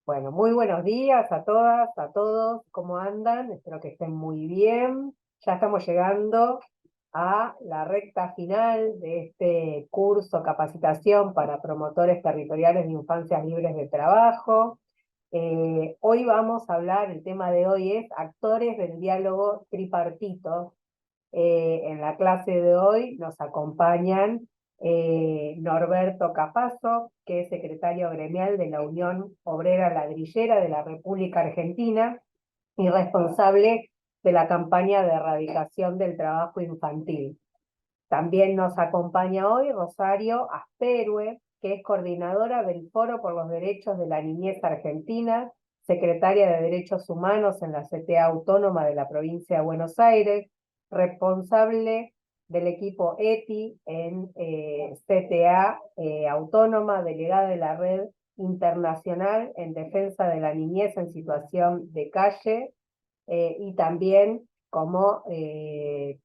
Bueno, muy buenos días a todas, a todos. ¿Cómo andan? Espero que estén muy bien. Ya estamos llegando a la recta final de este curso capacitación para promotores territoriales de infancias libres de trabajo. Hoy vamos a hablar, el tema de hoy es actores del diálogo tripartito. En la clase de hoy nos acompañan Norberto Capazo, que es secretario gremial de la Unión Obrera Ladrillera de la República Argentina y responsable de la campaña de erradicación del trabajo infantil. También nos acompaña hoy Rosario Asperue, que es coordinadora del Foro por los Derechos de la Niñez Argentina, secretaria de Derechos Humanos en la CTA Autónoma de la Provincia de Buenos Aires, responsable del equipo ETI en CTA Autónoma, delegada de la Red Internacional en Defensa de la Niñez en Situación de Calle, y también como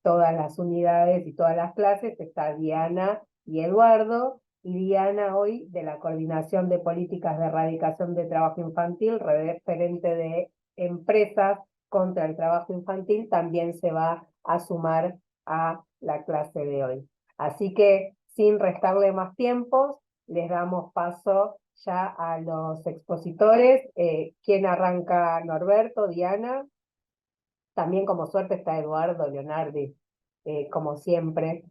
todas las unidades y todas las clases, está Diana y Eduardo, y Diana hoy de la Coordinación de Políticas de Erradicación de Trabajo Infantil, referente de empresas contra el trabajo infantil, también se va a sumar a la clase de hoy. Así que, sin restarle más tiempos, les damos paso ya a los expositores. ¿Quién arranca? Norberto, Diana. También como suerte está Eduardo Leonardi, como siempre.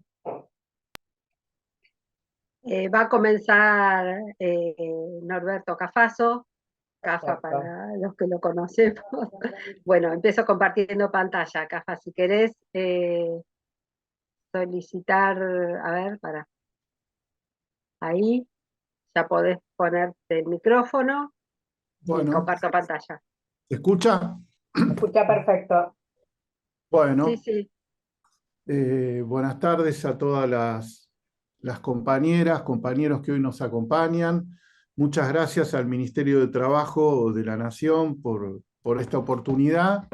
Va a comenzar Norberto Cafaso, Cafa Perfecto. para los que lo conocemos. Bueno, empiezo compartiendo pantalla, Cafa, si querés solicitar, a ver, ahí, ya podés ponerte el micrófono y Bueno, comparto pantalla. ¿se escucha? Escucha perfecto. Sí, Bueno, sí. buenas tardes a todas las compañeras, compañeros que hoy nos acompañan. Muchas gracias al Ministerio de Trabajo de la Nación por esta oportunidad.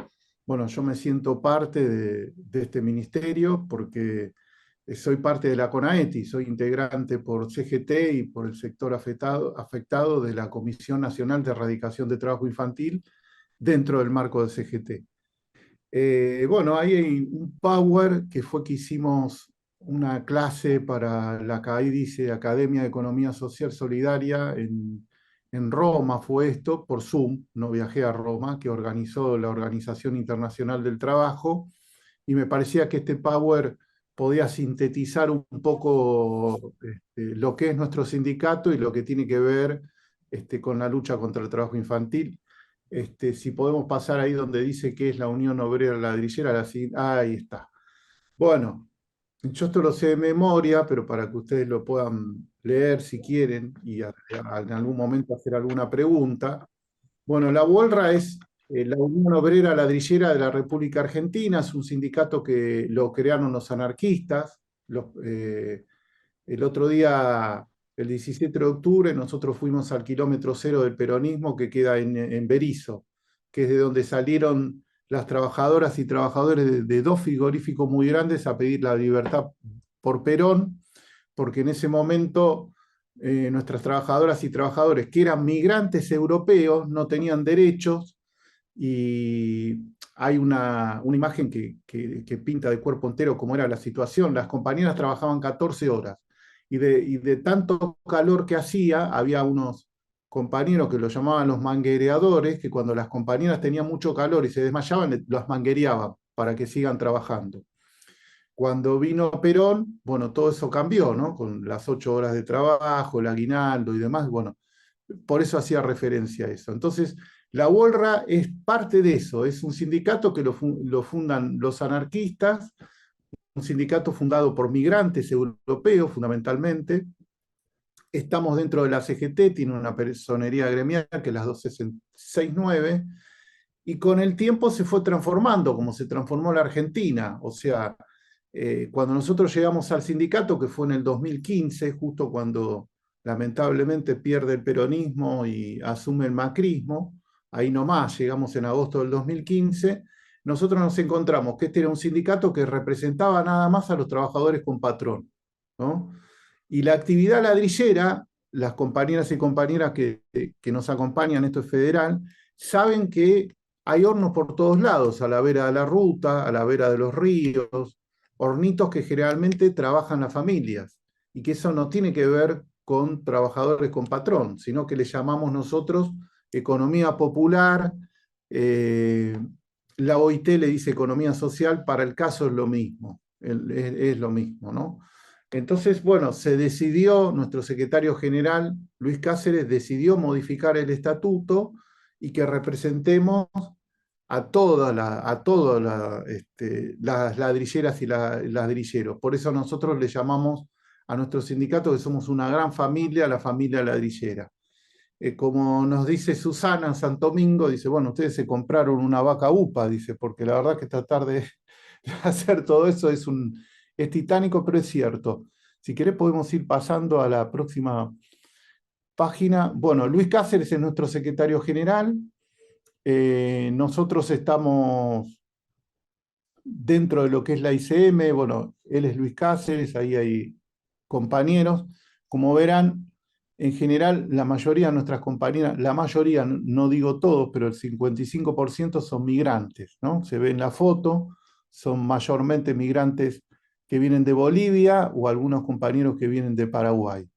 Bueno, yo me siento parte de este ministerio porque soy parte de la CONAETI, soy integrante por CGT y por el sector afectado de la Comisión Nacional de Erradicación de Trabajo Infantil dentro del marco de CGT. Bueno, ahí hay un power que fue que hicimos una clase para la CAIDICE, Academia de Economía Social Solidaria, en Roma fue esto, por Zoom, no viajé a Roma, que organizó la Organización Internacional del Trabajo, y me parecía que este power podía sintetizar un poco lo que es nuestro sindicato y lo que tiene que ver con la lucha contra el trabajo infantil. Si podemos pasar ahí donde dice que es la Unión Obrera Ladrillera, ahí está. Bueno, yo esto lo sé de memoria, pero para que ustedes lo puedan leer si quieren y en algún momento hacer alguna pregunta. Bueno, la UOLRA es la Unión Obrera Ladrillera de la República Argentina, es un sindicato que lo crearon los anarquistas. El otro día, el 17 de octubre, nosotros fuimos al kilómetro cero del peronismo que queda en Berisso, que es de donde salieron las trabajadoras y trabajadores de dos frigoríficos muy grandes a pedir la libertad por Perón, porque en ese momento nuestras trabajadoras y trabajadores que eran migrantes europeos no tenían derechos y hay una imagen que pinta de cuerpo entero cómo era la situación. Las compañeras trabajaban 14 horas y de tanto calor que hacía, había unos compañeros que los llamaban los manguereadores, que cuando las compañeras tenían mucho calor y se desmayaban, las manguereaban para que sigan trabajando. Cuando vino Perón, bueno, todo eso cambió, ¿no? Con las 8 horas de trabajo, el aguinaldo y demás, bueno, por eso hacía referencia a eso. Entonces, la UOLRA es parte de eso, es un sindicato que lo fundan los anarquistas, un sindicato fundado por migrantes europeos fundamentalmente. Estamos dentro de la CGT, tiene una personería gremial que es la 2669, y con el tiempo se fue transformando, como se transformó la Argentina. O sea, cuando nosotros llegamos al sindicato, que fue en el 2015, justo cuando lamentablemente pierde el peronismo y asume el macrismo, ahí nomás, llegamos en agosto del 2015, nosotros nos encontramos que este era un sindicato que representaba nada más a los trabajadores con patrón, ¿no? Y la actividad ladrillera las compañeras y compañeras que nos acompañan, esto es federal, saben que hay hornos por todos lados, a la vera de la ruta, a la vera de los ríos, hornitos que generalmente trabajan las familias, y que eso no tiene que ver con trabajadores con patrón, sino que le llamamos nosotros economía popular. La OIT le dice economía social, para el caso es lo mismo, es lo mismo, ¿no? Entonces, bueno, se decidió, nuestro secretario general, Luis Cáceres, decidió modificar el estatuto y que representemos a todas las ladrilleras y ladrilleros. Por eso nosotros le llamamos a nuestro sindicato que somos una gran familia, la familia ladrillera. Como nos dice Susana Santomingo, dice, bueno, ustedes se compraron una vaca UPA, dice, porque la verdad que tratar de hacer todo eso es titánico, pero es cierto. Si querés podemos ir pasando a la próxima página. Bueno, Luis Cáceres es nuestro secretario general. Nosotros estamos dentro de lo que es la ICM. Bueno, él es Luis Cáceres, ahí hay compañeros. Como verán, en general, la mayoría de nuestras compañeras, la mayoría, no digo todos, pero el 55% son migrantes, ¿no? Se ve en la foto, son mayormente migrantes que vienen de Bolivia o algunos compañeros que vienen de Paraguay.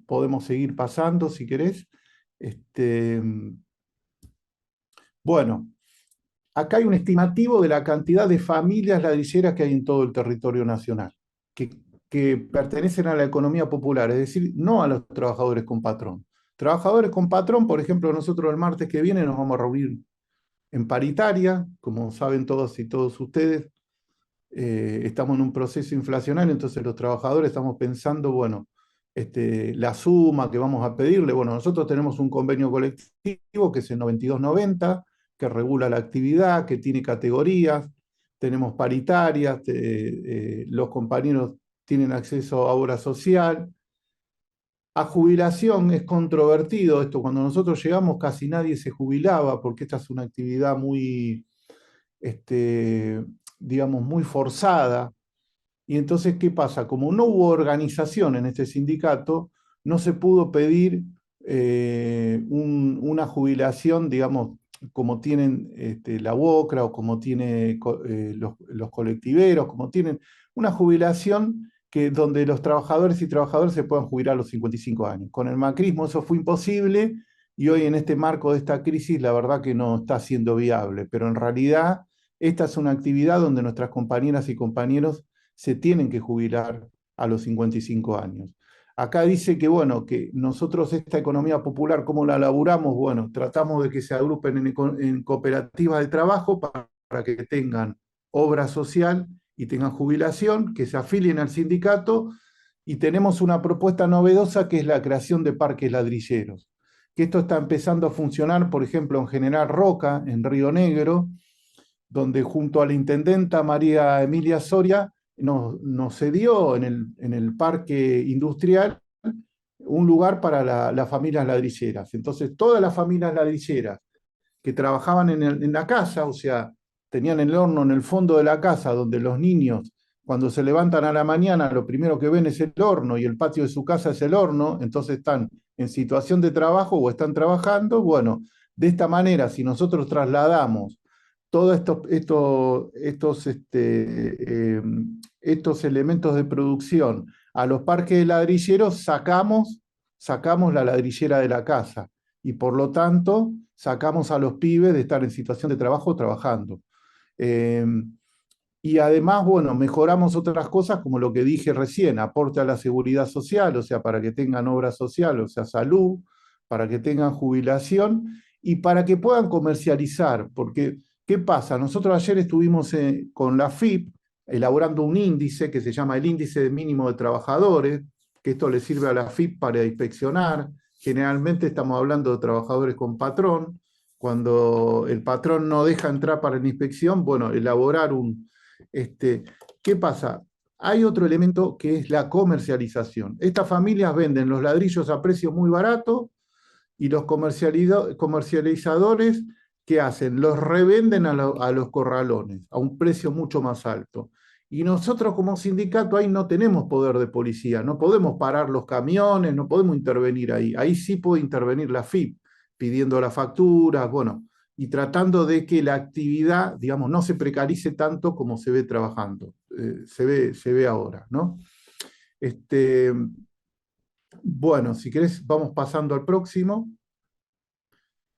Podemos seguir pasando si querés. Bueno, acá hay un estimativo de la cantidad de familias ladrilleras que hay en todo el territorio nacional, que pertenecen a la economía popular, es decir, no a los trabajadores con patrón. Trabajadores con patrón, por ejemplo, nosotros el martes que viene nos vamos a reunir en paritaria, como saben todos y todos ustedes, estamos en un proceso inflacionario, entonces los trabajadores estamos pensando, bueno, la suma que vamos a pedirle. Bueno, nosotros tenemos un convenio colectivo que es el 9290, que regula la actividad, que tiene categorías, tenemos paritarias, los compañeros tienen acceso a obra social. A jubilación es controvertido esto. Cuando nosotros llegamos casi nadie se jubilaba porque esta es una actividad muy, digamos, muy forzada. Y entonces, ¿qué pasa? Como no hubo organización en este sindicato, no se pudo pedir una jubilación, digamos, como tienen la UOCRA o como tienen los colectiveros, como tienen una jubilación donde los trabajadores y trabajadoras se puedan jubilar a los 55 años. Con el macrismo eso fue imposible y hoy en este marco de esta crisis la verdad que no está siendo viable, pero en realidad esta es una actividad donde nuestras compañeras y compañeros se tienen que jubilar a los 55 años. Acá dice que, bueno, que nosotros esta economía popular, ¿cómo la laburamos? Bueno, tratamos de que se agrupen en cooperativas de trabajo para que tengan obra social y tengan jubilación, que se afilien al sindicato, y tenemos una propuesta novedosa que es la creación de parques ladrilleros. Que esto está empezando a funcionar, por ejemplo, en General Roca, en Río Negro, donde junto a la intendenta María Emilia Soria nos cedió en el parque industrial un lugar para las familias ladrilleras. Entonces, todas las familias ladrilleras que trabajaban en la casa, o sea, tenían el horno en el fondo de la casa, donde los niños, cuando se levantan a la mañana, lo primero que ven es el horno y el patio de su casa es el horno, entonces están en situación de trabajo o están trabajando. Bueno, de esta manera, si nosotros trasladamos todos estos elementos de producción a los parques de ladrilleros, sacamos la ladrillera de la casa y por lo tanto sacamos a los pibes de estar en situación de trabajo trabajando. Y además, bueno, mejoramos otras cosas como lo que dije recién, aporte a la seguridad social, o sea, para que tengan obra social, o sea, salud, para que tengan jubilación y para que puedan comercializar, porque ¿qué pasa? Nosotros ayer estuvimos con la FIP elaborando un índice que se llama el índice mínimo de trabajadores, que esto le sirve a la FIP para inspeccionar. Generalmente estamos hablando de trabajadores con patrón. Cuando el patrón no deja entrar para la inspección, bueno, elaborar ¿qué pasa? Hay otro elemento que es la comercialización. Estas familias venden los ladrillos a precio muy barato y los comercializadores, ¿qué hacen? Los revenden a los corralones a un precio mucho más alto. Y nosotros como sindicato ahí no tenemos poder de policía, no podemos parar los camiones, no podemos intervenir ahí. Ahí sí puede intervenir la FIP, pidiendo las facturas, bueno, y tratando de que la actividad, digamos, no se precarice tanto como se ve trabajando, se ve ahora, ¿no? Bueno, si querés, vamos pasando al próximo.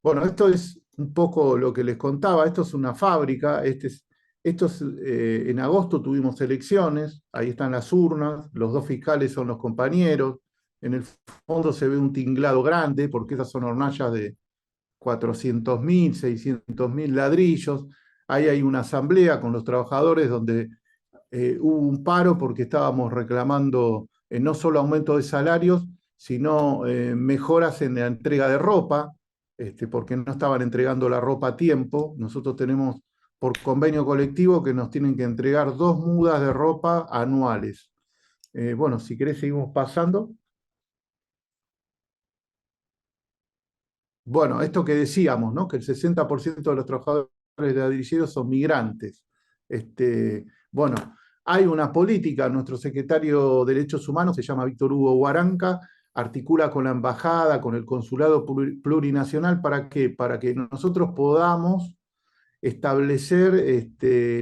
Bueno, esto es un poco lo que les contaba, esto es una fábrica, en agosto tuvimos elecciones, ahí están las urnas, los dos fiscales son los compañeros, en el fondo se ve un tinglado grande, porque esas son hornallas de 400.000, 600.000 ladrillos, ahí hay una asamblea con los trabajadores donde hubo un paro porque estábamos reclamando no solo aumento de salarios, sino mejoras en la entrega de ropa, porque no estaban entregando la ropa a tiempo. Nosotros tenemos por convenio colectivo que nos tienen que entregar 2 mudas de ropa anuales. Bueno, si querés seguimos pasando. Bueno, esto que decíamos, ¿no? Que el 60% de los trabajadores ladrilleros son migrantes. Bueno, hay una política, nuestro secretario de Derechos Humanos se llama Víctor Hugo Guaranca, articula con la embajada, con el consulado plurinacional, ¿para qué? Para que nosotros podamos establecer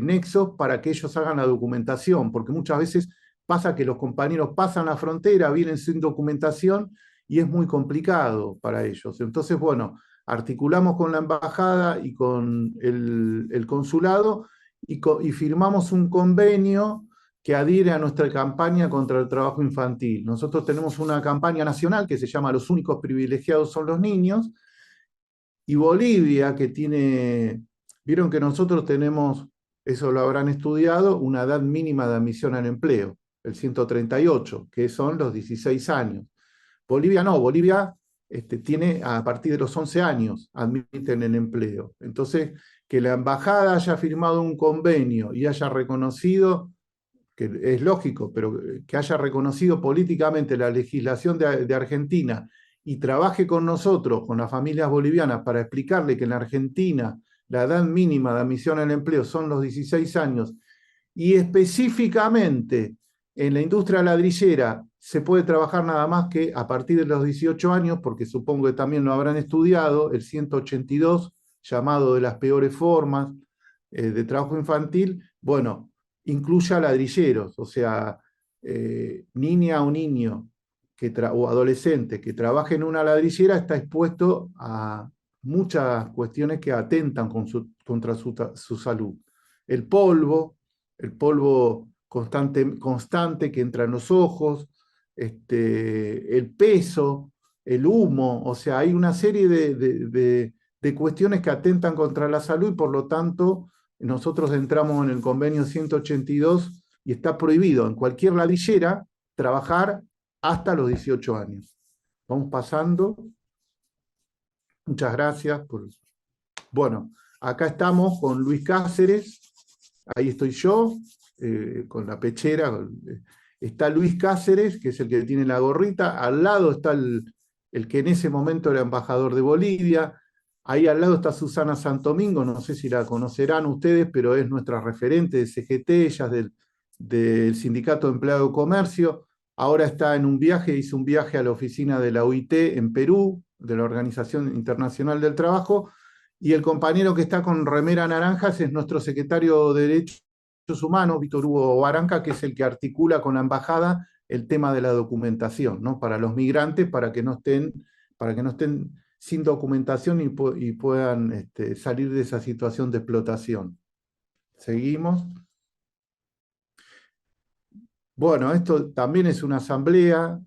nexos para que ellos hagan la documentación, porque muchas veces pasa que los compañeros pasan la frontera, vienen sin documentación y es muy complicado para ellos. Entonces, bueno, articulamos con la embajada y con el consulado y firmamos un convenio que adhiere a nuestra campaña contra el trabajo infantil. Nosotros tenemos una campaña nacional que se llama Los únicos privilegiados son los niños, y Bolivia, que tiene, vieron que nosotros tenemos, eso lo habrán estudiado, una edad mínima de admisión al empleo, el 138, que son los 16 años. Bolivia no, Bolivia tiene a partir de los 11 años, admiten el empleo. Entonces, que la embajada haya firmado un convenio y haya reconocido, que es lógico, pero que haya reconocido políticamente la legislación de Argentina y trabaje con nosotros, con las familias bolivianas, para explicarle que en la Argentina la edad mínima de admisión al empleo son los 16 años, y específicamente en la industria ladrillera se puede trabajar nada más que a partir de los 18 años, porque supongo que también lo habrán estudiado, el 182, llamado de las peores formas de trabajo infantil, bueno, incluye a ladrilleros, o sea, niña o niño o adolescente que trabaje en una ladrillera está expuesto a muchas cuestiones que atentan contra su salud. El polvo constante que entra en los ojos, el peso, el humo, o sea, hay una serie de cuestiones que atentan contra la salud y por lo tanto nosotros entramos en el convenio 182 y está prohibido en cualquier ladrillera trabajar hasta los 18 años. Vamos pasando. Muchas gracias. Bueno, acá estamos con Luis Cáceres, ahí estoy yo, con la pechera. Está Luis Cáceres, que es el que tiene la gorrita, al lado está el que en ese momento era embajador de Bolivia, ahí al lado está Susana Santomingo, no sé si la conocerán ustedes, pero es nuestra referente de CGT, ella es del Sindicato de Empleado de Comercio, ahora está en un viaje, hizo un viaje a la oficina de la OIT en Perú, de la Organización Internacional del Trabajo, y el compañero que está con remera naranjas es nuestro secretario de Derechos Humanos, Víctor Hugo Baranca, que es el que articula con la embajada el tema de la documentación, ¿no? Para los migrantes, para que no estén sin documentación y puedan salir de esa situación de explotación. Seguimos. Bueno, esto también es una asamblea,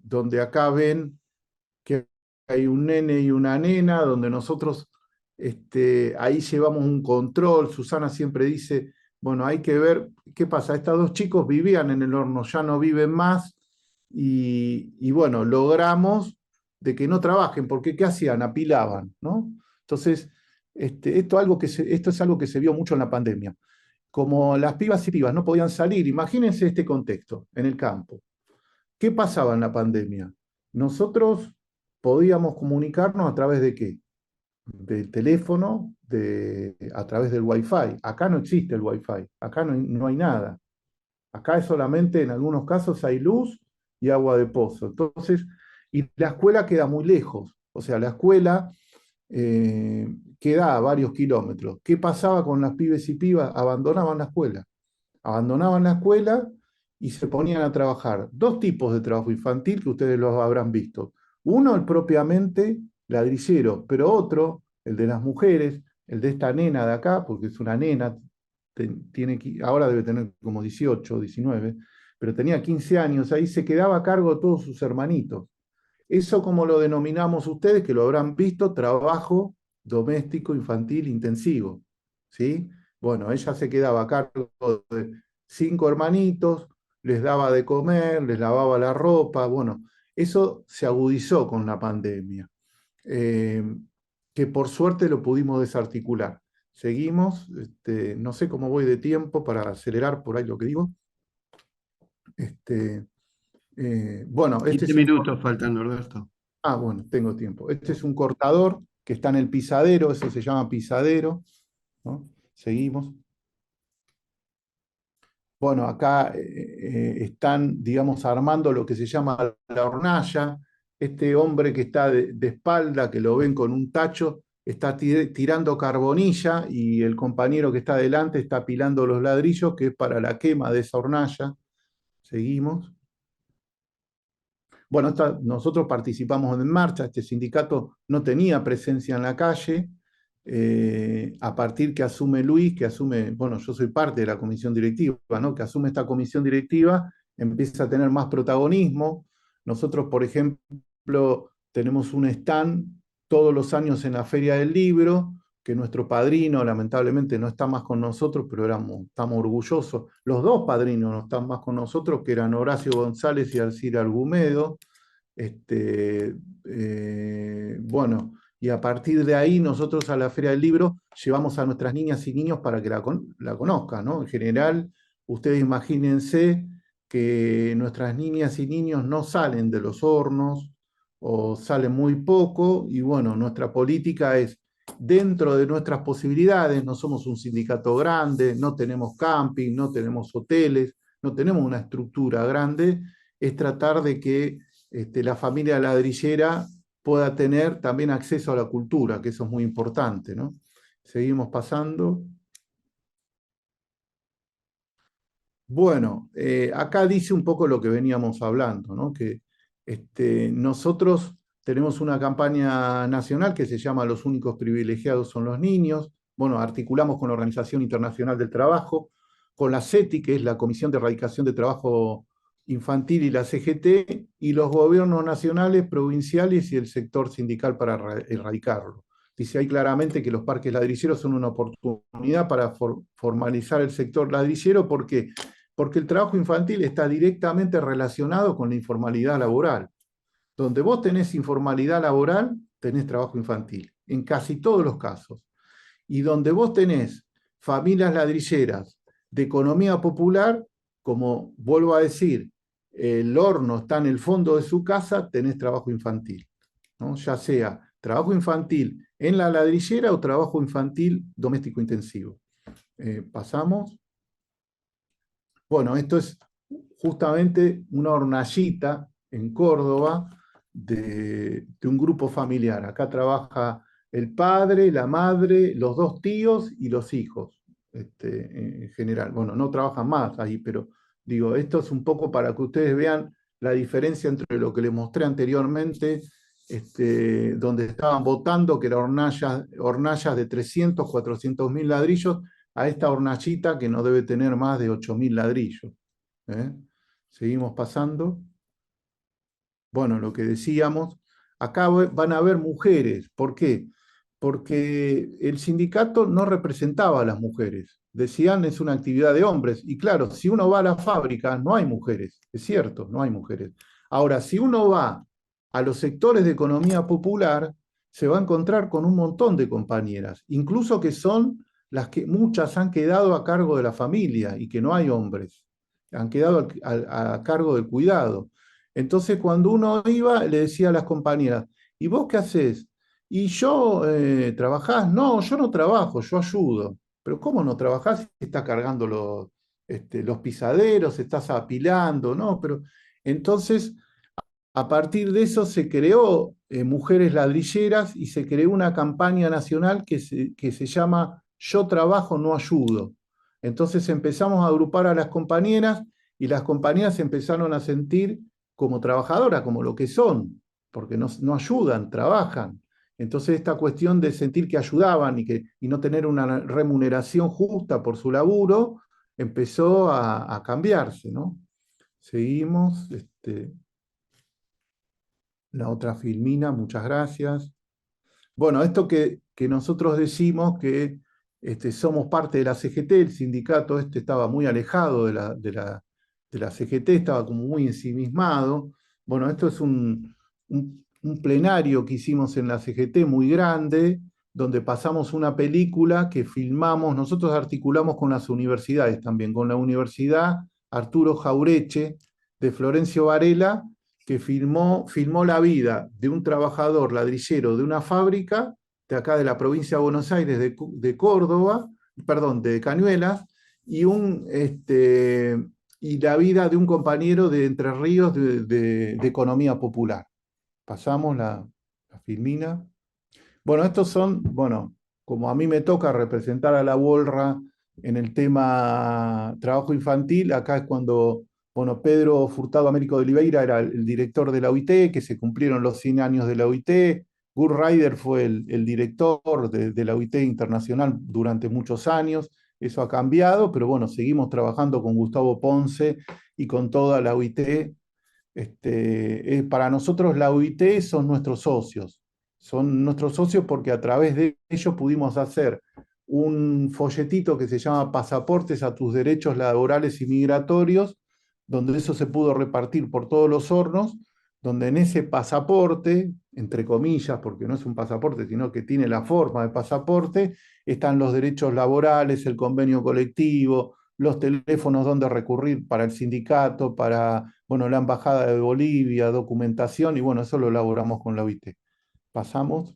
donde acá ven que hay un nene y una nena, donde nosotros ahí llevamos un control. Susana siempre dice, bueno, hay que ver qué pasa. Estos 2 chicos vivían en el horno, ya no viven más, y bueno, logramos de que no trabajen, porque ¿qué hacían? Apilaban, ¿no? Entonces, esto es algo que se vio mucho en la pandemia. Como las pibas y pibas no podían salir, imagínense este contexto en el campo. ¿Qué pasaba en la pandemia? Nosotros podíamos comunicarnos a través de qué? del teléfono a través del Wi-Fi. Acá no existe el Wi-Fi, acá no hay nada. Acá es solamente, en algunos casos, hay luz y agua de pozo. Entonces, y la escuela queda muy lejos. O sea, la escuela queda a varios kilómetros. ¿Qué pasaba con las pibes y pibas? Abandonaban la escuela. Abandonaban la escuela y se ponían a trabajar. Dos tipos de trabajo infantil que ustedes los habrán visto. Uno, el propiamente ladrillero, pero otro, el de las mujeres, el de esta nena de acá, porque es una nena, ahora debe tener como 18, 19, pero tenía 15 años, ahí se quedaba a cargo de todos sus hermanitos. Eso, como lo denominamos ustedes, que lo habrán visto, trabajo doméstico infantil intensivo. ¿Sí? Bueno, ella se quedaba a cargo de 5 hermanitos, les daba de comer, les lavaba la ropa. Bueno, eso se agudizó con la pandemia, eh, que por suerte lo pudimos desarticular. Seguimos, no sé cómo voy de tiempo para acelerar por ahí lo que digo. Este, bueno, este 15 es un... minutos faltan, Norberto. Ah, bueno, tengo tiempo. Este es un cortador que está en el pisadero, eso se llama pisadero, ¿no? Seguimos. Bueno, acá están, digamos, armando lo que se llama la hornalla. Este hombre que está de espalda, que lo ven con un tacho, está tirando carbonilla y el compañero que está adelante está apilando los ladrillos, que es para la quema de esa hornalla. Seguimos. Bueno, nosotros participamos en marcha, este sindicato no tenía presencia en la calle, a partir que asume Luis, que asume, bueno, yo soy parte de la comisión directiva, ¿no? Que asume esta comisión directiva, empieza a tener más protagonismo. Nosotros, por ejemplo, tenemos un stand todos los años en la Feria del Libro, que nuestro padrino lamentablemente no está más con nosotros, pero estamos orgullosos. Los dos padrinos no están más con nosotros, que eran Horacio González y Alcira Argumedo. Bueno, y a partir de ahí nosotros a la Feria del Libro llevamos a nuestras niñas y niños para que la conozcan, ¿no? En general, ustedes imagínense que nuestras niñas y niños no salen de los hornos o salen muy poco, y bueno, nuestra política es dentro de nuestras posibilidades. No somos un sindicato grande, no tenemos camping, no tenemos hoteles, no tenemos una estructura grande, es tratar de que la familia ladrillera pueda tener también acceso a la cultura, que eso es muy importante, ¿no? Seguimos pasando. Bueno, acá dice un poco lo que veníamos hablando, ¿no? Que nosotros tenemos una campaña nacional que se llama Los únicos privilegiados son los niños. Bueno, articulamos con la Organización Internacional del Trabajo, con la CETI, que es la Comisión de Erradicación de Trabajo Infantil, y la CGT, y los gobiernos nacionales, provinciales y el sector sindical para erradicarlo. Dice ahí claramente que los parques ladrilleros son una oportunidad para formalizar el sector ladrillero. ¿Por qué? Porque el trabajo infantil está directamente relacionado con la informalidad laboral. Donde vos tenés informalidad laboral, tenés trabajo infantil, en casi todos los casos. Y donde vos tenés familias ladrilleras de economía popular, como vuelvo a decir, el horno está en el fondo de su casa, tenés trabajo infantil, ¿no? Ya sea trabajo infantil en la ladrillera o trabajo infantil doméstico intensivo. Pasamos. Bueno, esto es justamente una hornallita en Córdoba de un grupo familiar. Acá trabaja el padre, la madre, los dos tíos y los hijos, en general. Bueno, no trabajan más ahí, pero digo, esto es un poco para que ustedes vean la diferencia entre lo que les mostré anteriormente, donde estaban votando, que era hornallas de 300, 400 mil ladrillos, a esta hornallita que no debe tener más de 8.000 ladrillos. Seguimos pasando. Bueno, lo que decíamos, acá van a haber mujeres. ¿Por qué? Porque el sindicato no representaba a las mujeres. Decían, es una actividad de hombres. Y claro, si uno va a la fábrica, no hay mujeres. Es cierto, no hay mujeres. Ahora, si uno va a los sectores de economía popular, se va a encontrar con un montón de compañeras, incluso que son las que muchas han quedado a cargo de la familia y que no hay hombres. Han quedado a cargo del cuidado. Entonces, cuando uno iba, le decía a las compañeras, ¿y vos qué haces? ¿Y yo trabajás? No, yo no trabajo, yo ayudo. Pero ¿cómo no trabajás si estás cargando los pisaderos, estás apilando? No, pero entonces a partir de eso se creó Mujeres Ladrilleras y se creó una campaña nacional que se llama Yo trabajo, no ayudo. Entonces empezamos a agrupar a las compañeras y las compañeras se empezaron a sentir como trabajadoras, como lo que son, porque no ayudan, trabajan. Entonces esta cuestión de sentir que ayudaban y no tener una remuneración justa por su laburo empezó a cambiarse, ¿no? Seguimos. La otra Filmina, muchas gracias. Bueno, esto que nosotros decimos que somos parte de la CGT, el sindicato estaba muy alejado de la CGT, estaba como muy ensimismado. Bueno, esto es un plenario que hicimos en la CGT muy grande, donde pasamos una película que filmamos, nosotros articulamos con las universidades también, con la Universidad Arturo Jaureche de Florencio Varela, que filmó la vida de un trabajador ladrillero de una fábrica de acá de la provincia de Buenos Aires, de Córdoba, perdón, de Cañuelas, y la vida de un compañero de Entre Ríos de economía popular. Pasamos la filmina. Bueno, estos son, bueno, como a mí me toca representar a la Wolra en el tema trabajo infantil, acá es cuando, bueno, Pedro Furtado Américo de Oliveira era el director de la OIT, que se cumplieron los 100 años de la OIT. Gur Ryder fue el director de la OIT internacional durante muchos años. Eso ha cambiado, pero bueno, seguimos trabajando con Gustavo Ponce y con toda la OIT. Para nosotros la OIT son nuestros socios porque a través de ellos pudimos hacer un folletito que se llama Pasaportes a tus derechos laborales y migratorios, donde eso se pudo repartir por todos los hornos, donde en ese pasaporte, entre comillas, porque no es un pasaporte, sino que tiene la forma de pasaporte, están los derechos laborales, el convenio colectivo, los teléfonos donde recurrir para el sindicato, para, bueno, la Embajada de Bolivia, documentación, y bueno, eso lo elaboramos con la OIT. Pasamos.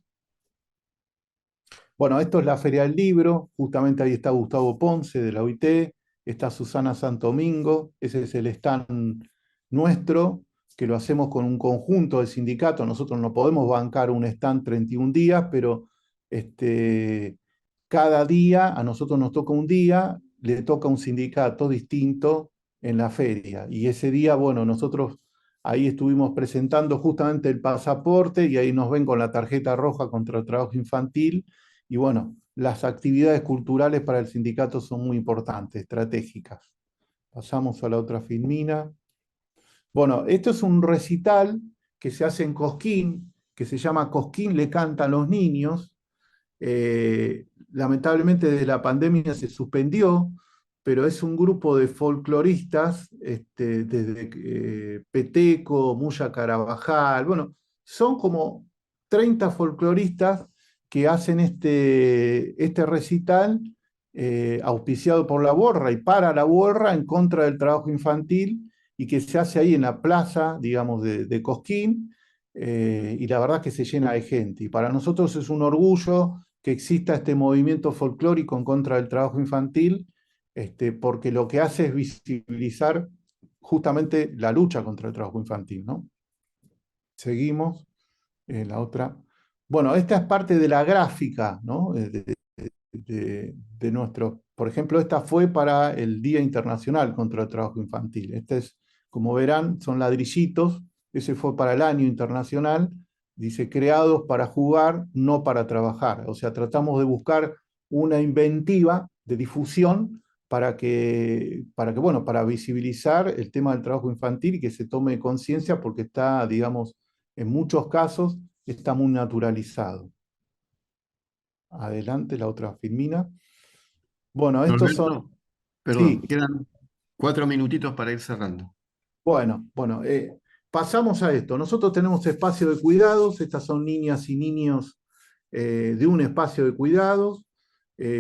Bueno, esto es la Feria del Libro, justamente ahí está Gustavo Ponce de la OIT, está Susana Santomingo, ese es el stand nuestro, que lo hacemos con un conjunto de sindicatos, nosotros no podemos bancar un stand 31 días, pero cada día, a nosotros nos toca un día, le toca un sindicato distinto en la feria, y ese día, bueno, nosotros ahí estuvimos presentando justamente el pasaporte y ahí nos ven con la tarjeta roja contra el trabajo infantil. Y bueno, las actividades culturales para el sindicato son muy importantes, estratégicas. Pasamos a la otra filmina. Bueno, esto es un recital que se hace en Cosquín, que se llama Cosquín le cantan los niños. Lamentablemente desde la pandemia se suspendió, pero es un grupo de folcloristas, desde Peteco, Muya Carabajal, bueno, son como 30 folcloristas que hacen este recital auspiciado por la Borra y para la Borra en contra del trabajo infantil y que se hace ahí en la plaza, digamos, de Cosquín, y la verdad que se llena de gente. Y para nosotros es un orgullo que exista este movimiento folclórico en contra del trabajo infantil, porque lo que hace es visibilizar justamente la lucha contra el trabajo infantil, ¿no? Seguimos, la otra. Bueno, esta es parte de la gráfica, ¿no? De nuestro, por ejemplo, esta fue para el Día Internacional contra el Trabajo Infantil. Este es, como verán, son ladrillitos, ese fue para el año internacional, dice, creados para jugar, no para trabajar. O sea, tratamos de buscar una inventiva de difusión bueno, para visibilizar el tema del trabajo infantil y que se tome conciencia porque está, digamos, en muchos casos, está muy naturalizado. Adelante, la otra filmina. Bueno, estos son... Norberto, perdón, Sí, quedan 4 minutitos para ir cerrando. bueno, pasamos a esto. Nosotros tenemos espacio de cuidados, estas son niñas y niños de un espacio de cuidados.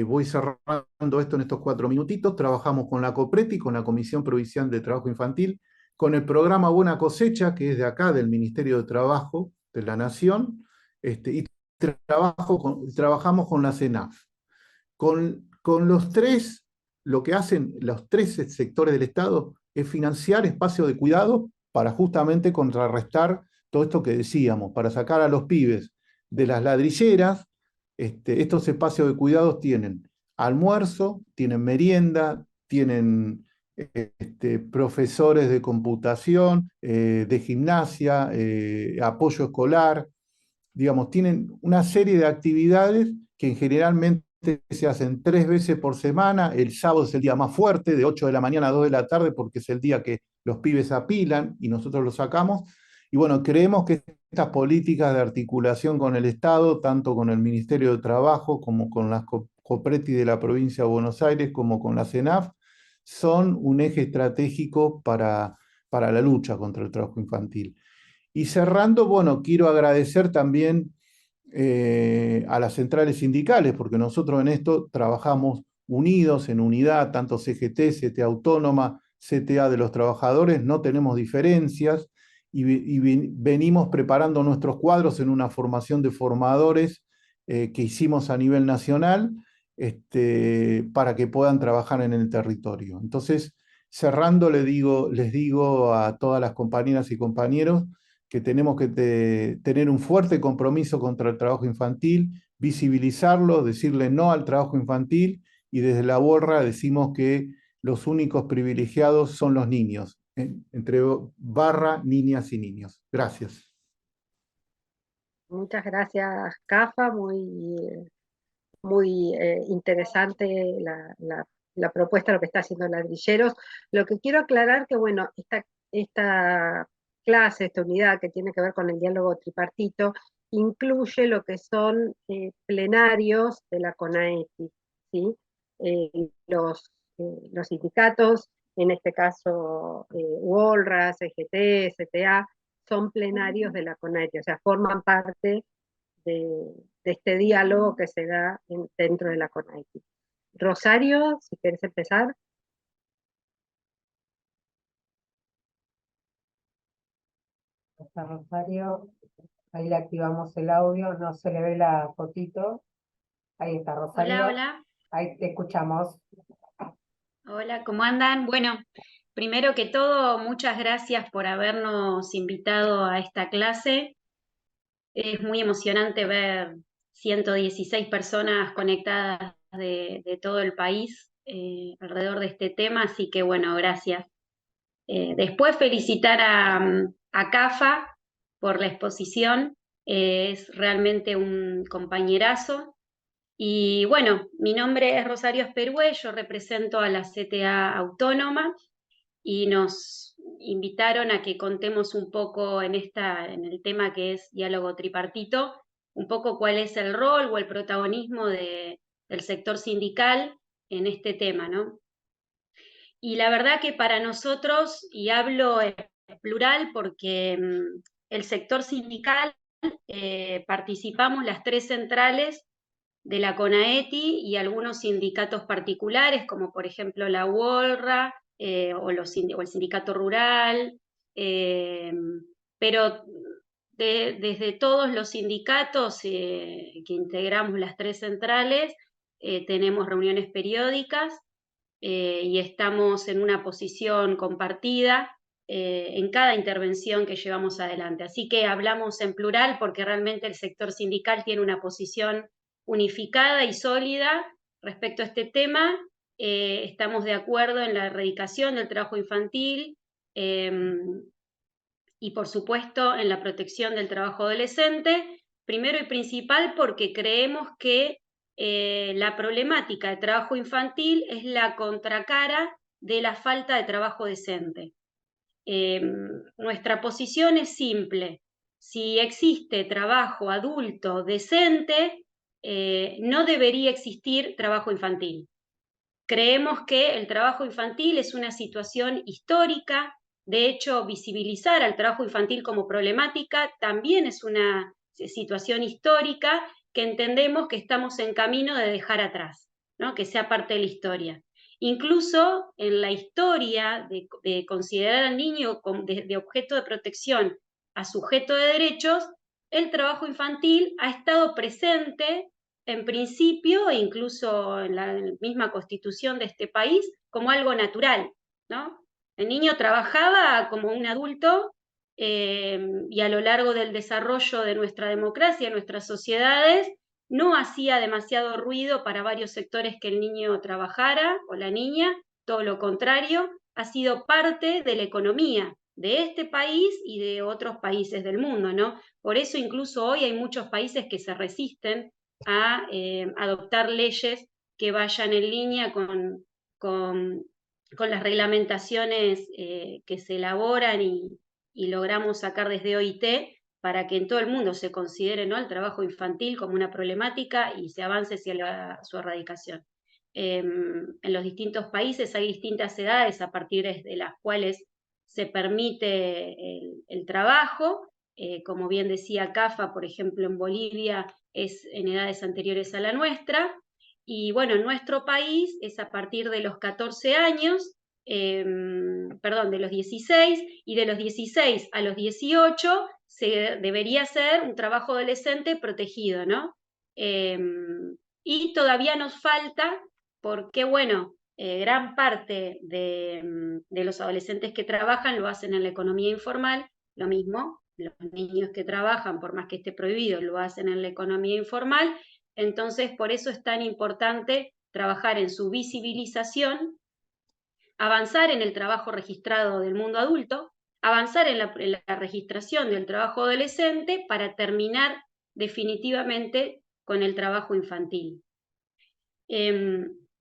Voy cerrando esto en estos 4 minutitos. Trabajamos con la COPRETI, con la Comisión Provincial de Trabajo Infantil, con el programa Buena Cosecha, que es de acá, del Ministerio de Trabajo de la Nación, y trabajamos con la CENAF. Con los tres, lo que hacen los tres sectores del Estado es financiar espacios de cuidado para justamente contrarrestar todo esto que decíamos, para sacar a los pibes de las ladrilleras. Estos espacios de cuidados tienen almuerzo, tienen merienda, tienen profesores de computación, de gimnasia, apoyo escolar, digamos, tienen una serie de actividades que generalmente se hacen 3 veces por semana. El sábado es el día más fuerte, de 8 de la mañana a 2 de la tarde, porque es el día que los pibes apilan y nosotros los sacamos. Y bueno, creemos que estas políticas de articulación con el Estado, tanto con el Ministerio de Trabajo como con las COPRETI de la provincia de Buenos Aires, como con la CENAF, son un eje estratégico para la lucha contra el trabajo infantil. Y cerrando, bueno, quiero agradecer también a las centrales sindicales, porque nosotros en esto trabajamos unidos, en unidad, tanto CGT, CTA Autónoma, CTA de los trabajadores, no tenemos diferencias y venimos preparando nuestros cuadros en una formación de formadores que hicimos a nivel nacional para que puedan trabajar en el territorio. Entonces, cerrando, les digo a todas las compañeras y compañeros que tenemos que tener un fuerte compromiso contra el trabajo infantil, visibilizarlo, decirle no al trabajo infantil, y desde la borra decimos que los únicos privilegiados son los niños, entre barra niñas y niños. Gracias. Muchas gracias, Cafa, muy interesante la propuesta, lo que está haciendo Ladrilleros. Lo que quiero aclarar que, bueno, esta clase, esta unidad que tiene que ver con el diálogo tripartito, incluye lo que son plenarios de la CONAETI, ¿sí? Los sindicatos, en este caso UOLRA, CGT, CTA, son plenarios de la CONAETI, o sea, forman parte de este diálogo que se da dentro de la CONAETI. Rosario, si quieres empezar. Está Rosario, ahí le activamos el audio, no se le ve la fotito. Ahí está Rosario. Hola, hola. Ahí te escuchamos. Hola, ¿cómo andan? Bueno, primero que todo, muchas gracias por habernos invitado a esta clase. Es muy emocionante ver 116 personas conectadas de todo el país alrededor de este tema, así que bueno, gracias. Después felicitar a CAFA por la exposición, es realmente un compañerazo. Y bueno, mi nombre es Rosario Esperhué, yo represento a la CTA Autónoma y nos invitaron a que contemos un poco en el tema que es diálogo tripartito, un poco cuál es el rol o el protagonismo del sector sindical en este tema, ¿no? Y la verdad que para nosotros, y hablo en plural porque el sector sindical participamos las 3 centrales de la CONAETI y algunos sindicatos particulares, como por ejemplo la UOLRA o el sindicato rural, pero desde todos los sindicatos que integramos las 3 centrales, tenemos reuniones periódicas y estamos en una posición compartida en cada intervención que llevamos adelante. Así que hablamos en plural porque realmente el sector sindical tiene una posición unificada y sólida respecto a este tema. Estamos de acuerdo en la erradicación del trabajo infantil y por supuesto en la protección del trabajo adolescente, primero y principal porque creemos que la problemática de trabajo infantil es la contracara de la falta de trabajo decente. Nuestra posición es simple: si existe trabajo adulto decente, no debería existir trabajo infantil. Creemos que el trabajo infantil es una situación histórica. De hecho, visibilizar al trabajo infantil como problemática también es una situación histórica que entendemos que estamos en camino de dejar atrás, ¿no? Que sea parte de la historia. Incluso en la historia de considerar al niño de objeto de protección a sujeto de derechos, el trabajo infantil ha estado presente en principio, e incluso en la misma constitución de este país, como algo natural, ¿no? El niño trabajaba como un adulto y a lo largo del desarrollo de nuestra democracia, de nuestras sociedades, no hacía demasiado ruido para varios sectores que el niño trabajara o la niña, todo lo contrario, ha sido parte de la economía de este país y de otros países del mundo, ¿no? Por eso incluso hoy hay muchos países que se resisten a adoptar leyes que vayan en línea con las reglamentaciones que se elaboran y logramos sacar desde OIT para que en todo el mundo se considere, ¿no?, el trabajo infantil como una problemática y se avance hacia su erradicación. En los distintos países hay distintas edades a partir de las cuales se permite el trabajo. Como bien decía CAFA, por ejemplo, en Bolivia es en edades anteriores a la nuestra, y bueno, en nuestro país es a partir de los 14 años, perdón, de los 16, y de los 16 a los 18 debería ser un trabajo adolescente protegido, ¿no? Y todavía nos falta, porque bueno, gran parte de los adolescentes que trabajan lo hacen en la economía informal, lo mismo, los niños que trabajan, por más que esté prohibido, lo hacen en la economía informal. Entonces, por eso es tan importante trabajar en su visibilización, avanzar en el trabajo registrado del mundo adulto, avanzar en la registración del trabajo adolescente para terminar definitivamente con el trabajo infantil.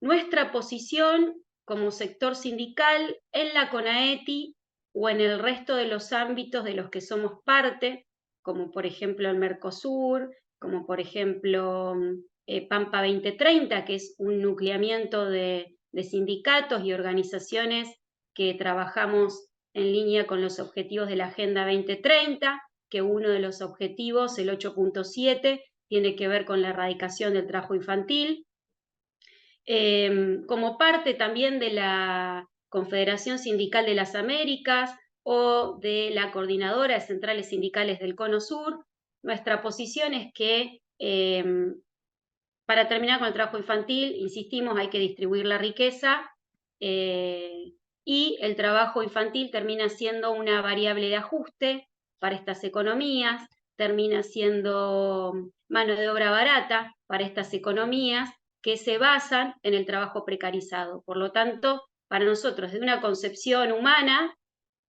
Nuestra posición como sector sindical en la CONAETI o en el resto de los ámbitos de los que somos parte, como por ejemplo el Mercosur, como por ejemplo Pampa 2030, que es un nucleamiento de sindicatos y organizaciones que trabajamos en línea con los objetivos de la Agenda 2030, que uno de los objetivos, el 8.7, tiene que ver con la erradicación del trabajo infantil. Como parte también de la Confederación Sindical de las Américas o de la Coordinadora de Centrales Sindicales del Cono Sur, nuestra posición es que para terminar con el trabajo infantil, insistimos, hay que distribuir la riqueza y el trabajo infantil termina siendo una variable de ajuste para estas economías, termina siendo mano de obra barata para estas economías que se basan en el trabajo precarizado. Por lo tanto, para nosotros, desde una concepción humana,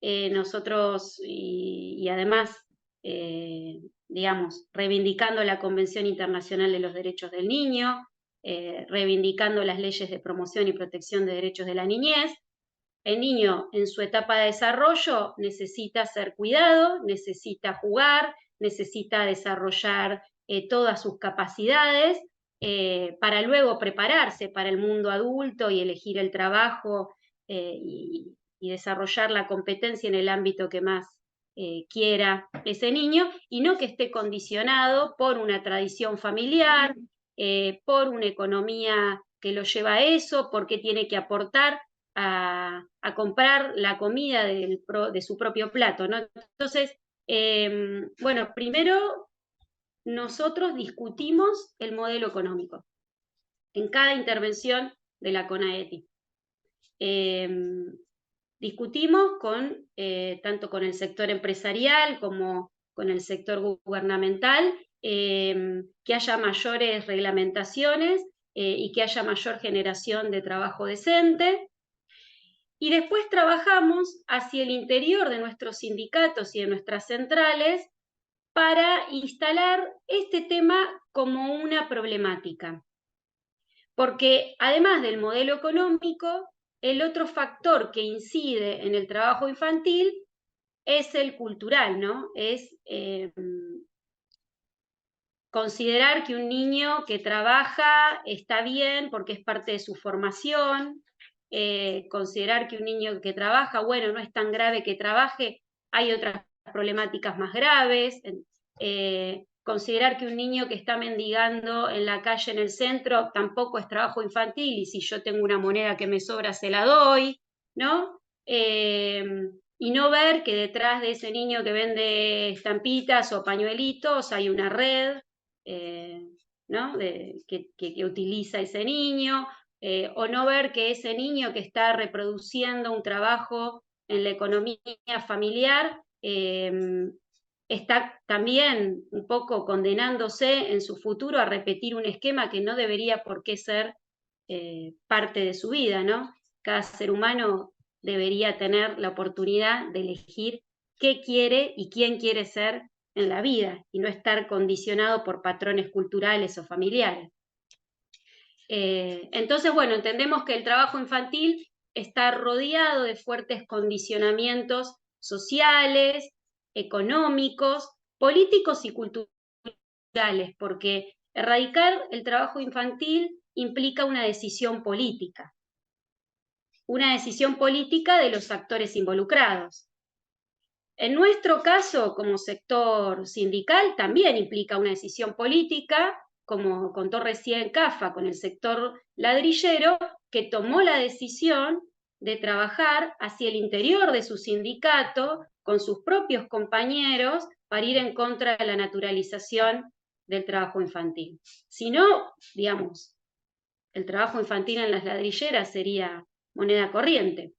nosotros, y además, digamos, reivindicando la Convención Internacional de los Derechos del Niño, reivindicando las leyes de promoción y protección de derechos de la niñez, el niño en su etapa de desarrollo necesita ser cuidado, necesita jugar, necesita desarrollar todas sus capacidades para luego prepararse para el mundo adulto y elegir el trabajo y desarrollar la competencia en el ámbito que más quiera ese niño, y no que esté condicionado por una tradición familiar, por una economía que lo lleva a eso, porque tiene que aportar a comprar la comida de su propio plato, ¿no? Entonces, bueno, primero nosotros discutimos el modelo económico en cada intervención de la CONAETI. Discutimos tanto con el sector empresarial como con el sector gubernamental, que haya mayores reglamentaciones y que haya mayor generación de trabajo decente. Y después trabajamos hacia el interior de nuestros sindicatos y de nuestras centrales para instalar este tema como una problemática. Porque además del modelo económico, el otro factor que incide en el trabajo infantil es el cultural, ¿no? Es considerar que un niño que trabaja está bien porque es parte de su formación, considerar que un niño que trabaja, bueno, no es tan grave que trabaje, hay otras problemáticas más graves, considerar que un niño que está mendigando en la calle, en el centro, tampoco es trabajo infantil, y si yo tengo una moneda que me sobra se la doy, ¿no? y no ver que detrás de ese niño que vende estampitas o pañuelitos hay una red, ¿no? que utiliza ese niño, o no ver que ese niño que está reproduciendo un trabajo en la economía familiar está también un poco condenándose en su futuro a repetir un esquema que no debería por qué ser parte de su vida, ¿no? Cada ser humano debería tener la oportunidad de elegir qué quiere y quién quiere ser en la vida y no estar condicionado por patrones culturales o familiares. Entonces, bueno, entendemos que el trabajo infantil está rodeado de fuertes condicionamientos sociales, económicos, políticos y culturales, porque erradicar el trabajo infantil implica una decisión política de los actores involucrados. En nuestro caso, como sector sindical, también implica una decisión política, como contó recién CAFA con el sector ladrillero, que tomó la decisión de trabajar hacia el interior de su sindicato con sus propios compañeros para ir en contra de la naturalización del trabajo infantil. Si no, digamos, el trabajo infantil en las ladrilleras sería moneda corriente.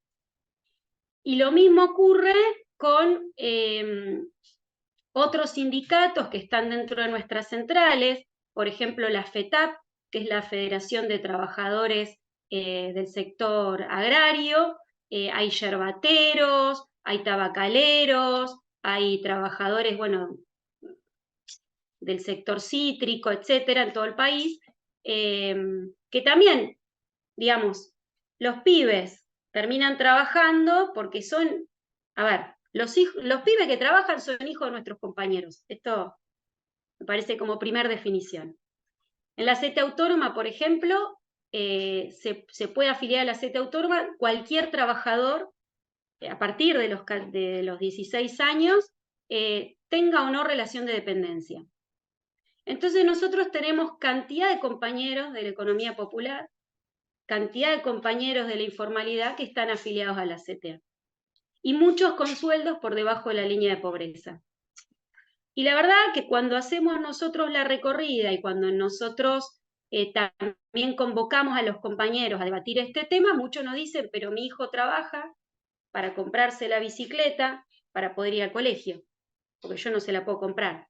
Y lo mismo ocurre con otros sindicatos que están dentro de nuestras centrales, por ejemplo la FETAP, que es la Federación de Trabajadores del Sector Agrario, hay yerbateros, hay tabacaleros, hay trabajadores, bueno, del sector cítrico, etcétera, en todo el país, que también, digamos, los pibes terminan trabajando porque son, a ver, los pibes que trabajan son hijos de nuestros compañeros. Esto me parece como primer definición. En la CTA Autónoma, por ejemplo, se puede afiliar a la CTA Autónoma cualquier trabajador a partir de los 16 años, tenga o no relación de dependencia. Entonces nosotros tenemos cantidad de compañeros de la economía popular, cantidad de compañeros de la informalidad que están afiliados a la CTA. Y muchos con sueldos por debajo de la línea de pobreza. Y la verdad que cuando hacemos nosotros la recorrida y cuando nosotros también convocamos a los compañeros a debatir este tema, muchos nos dicen, pero mi hijo trabaja para comprarse la bicicleta para poder ir al colegio, porque yo no se la puedo comprar.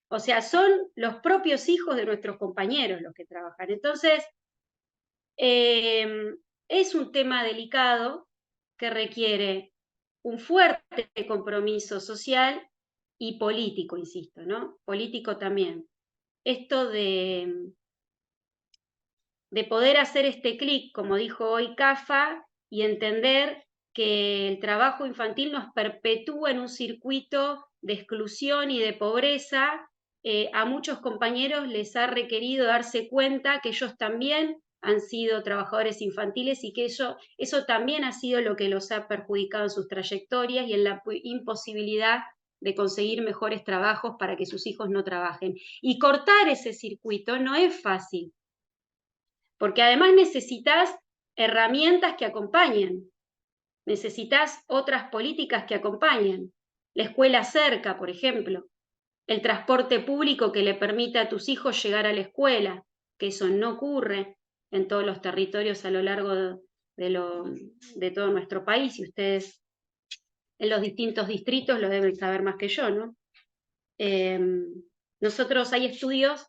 O sea, son los propios hijos de nuestros compañeros los que trabajan. Entonces, es un tema delicado que requiere un fuerte compromiso social y político, insisto, ¿no? Político también. Esto de poder hacer este clic, como dijo hoy CAFA, y entender que el trabajo infantil nos perpetúa en un circuito de exclusión y de pobreza. A muchos compañeros les ha requerido darse cuenta que ellos también han sido trabajadores infantiles y que eso también ha sido lo que los ha perjudicado en sus trayectorias y en la imposibilidad de conseguir mejores trabajos para que sus hijos no trabajen. Y cortar ese circuito no es fácil, porque además necesitas herramientas que acompañen, necesitas otras políticas que acompañen. La escuela cerca, por ejemplo, el transporte público que le permita a tus hijos llegar a la escuela, que eso no ocurre en todos los territorios a lo largo de todo nuestro país, y ustedes en los distintos distritos lo deben saber más que yo, ¿no? Nosotros hay estudios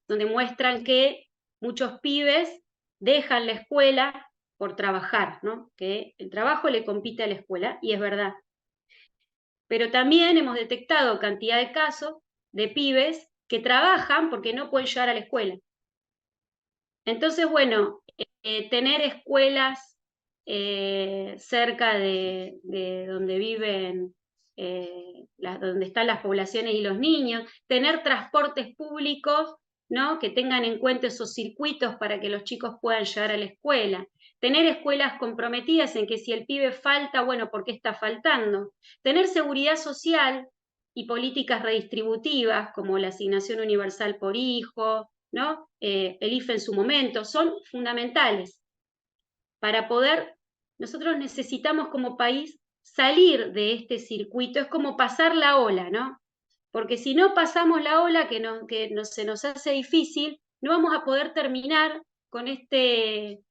donde muestran que muchos pibes dejan la escuela por trabajar, ¿no? Que el trabajo le compite a la escuela, y es verdad. Pero también hemos detectado cantidad de casos de pibes que trabajan porque no pueden llegar a la escuela. Entonces, bueno, tener escuelas cerca de donde viven, donde están las poblaciones y los niños, tener transportes públicos, ¿no? Que tengan en cuenta esos circuitos para que los chicos puedan llegar a la escuela, tener escuelas comprometidas en que si el pibe falta, bueno, ¿por qué está faltando? Tener seguridad social y políticas redistributivas como la asignación universal por hijo, ¿no? El IFE en su momento, son fundamentales para poder, nosotros necesitamos como país salir de este circuito, es como pasar la ola, ¿no? Porque si no pasamos la ola, se nos hace difícil, no vamos a poder terminar con este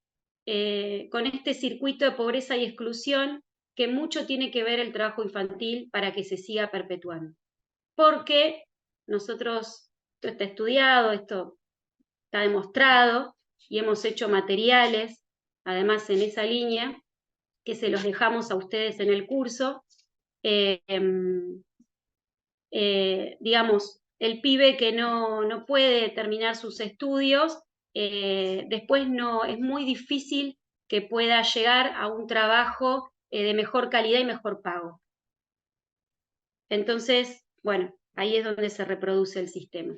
circuito de pobreza y exclusión, que mucho tiene que ver el trabajo infantil para que se siga perpetuando. Porque nosotros, esto está estudiado, esto está demostrado, y hemos hecho materiales, además en esa línea, que se los dejamos a ustedes en el curso. Digamos, el pibe que no puede terminar sus estudios, después es muy difícil que pueda llegar a un trabajo de mejor calidad y mejor pago. Entonces, bueno, ahí es donde se reproduce el sistema.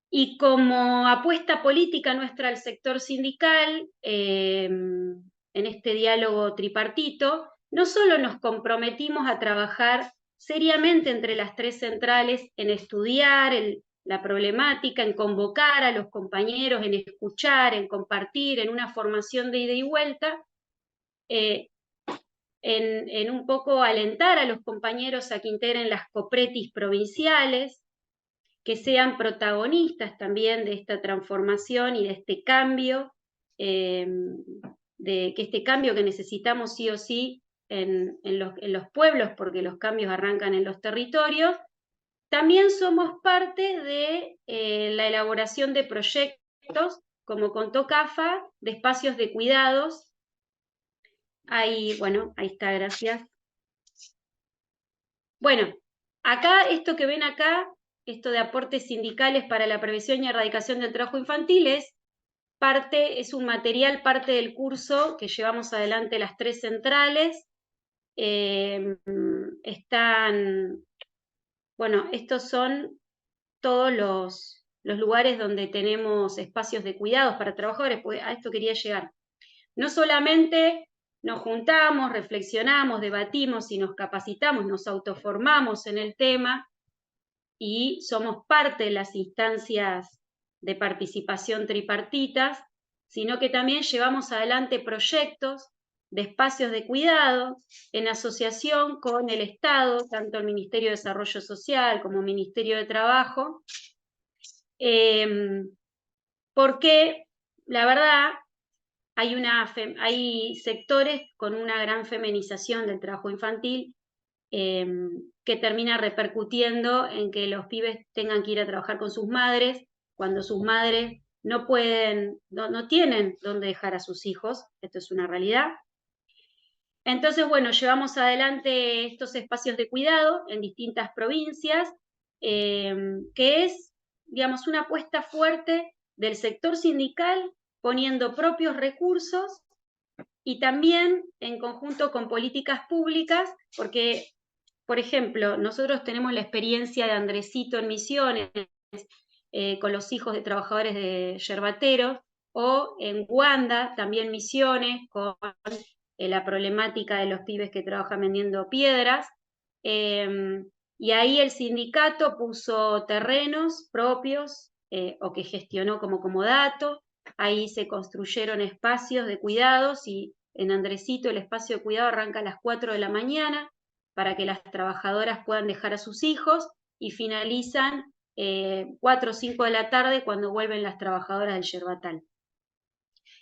Y como apuesta política nuestra al sector sindical, en este diálogo tripartito, no solo nos comprometimos a trabajar seriamente entre las tres centrales en estudiar la problemática, en convocar a los compañeros, en escuchar, en compartir, en una formación de ida y vuelta, en un poco alentar a los compañeros a que integren las copretis provinciales, que sean protagonistas también de esta transformación y de este cambio, que este cambio que necesitamos sí o sí en los pueblos, porque los cambios arrancan en los territorios. También somos parte de la elaboración de proyectos, como contó CAFA, de espacios de cuidados. Ahí, bueno, ahí está, gracias. Bueno, acá, esto que ven acá, esto de aportes sindicales para la prevención y erradicación del trabajo infantil, es un material, parte del curso que llevamos adelante las tres centrales. Bueno, estos son todos los lugares donde tenemos espacios de cuidados para trabajadores, pues a esto quería llegar. No solamente nos juntamos, reflexionamos, debatimos y nos capacitamos, nos autoformamos en el tema y somos parte de las instancias de participación tripartitas, sino que también llevamos adelante proyectos de espacios de cuidado en asociación con el Estado, tanto el Ministerio de Desarrollo Social como el Ministerio de Trabajo, porque la verdad hay sectores con una gran feminización del trabajo infantil, que termina repercutiendo en que los pibes tengan que ir a trabajar con sus madres, cuando sus madres no pueden, no tienen dónde dejar a sus hijos. Esto es una realidad. Entonces, bueno, llevamos adelante estos espacios de cuidado en distintas provincias, que es, digamos, una apuesta fuerte del sector sindical, poniendo propios recursos y también en conjunto con políticas públicas, porque, por ejemplo, nosotros tenemos la experiencia de Andresito en Misiones, con los hijos de trabajadores de yerbateros, o en Wanda, también Misiones, con la problemática de los pibes que trabajan vendiendo piedras, y ahí el sindicato puso terrenos propios, o que gestionó como comodato. Ahí se construyeron espacios de cuidados, y en Andresito el espacio de cuidado arranca a las 4 de la mañana para que las trabajadoras puedan dejar a sus hijos, y finalizan 4 o 5 de la tarde cuando vuelven las trabajadoras del yerbatal.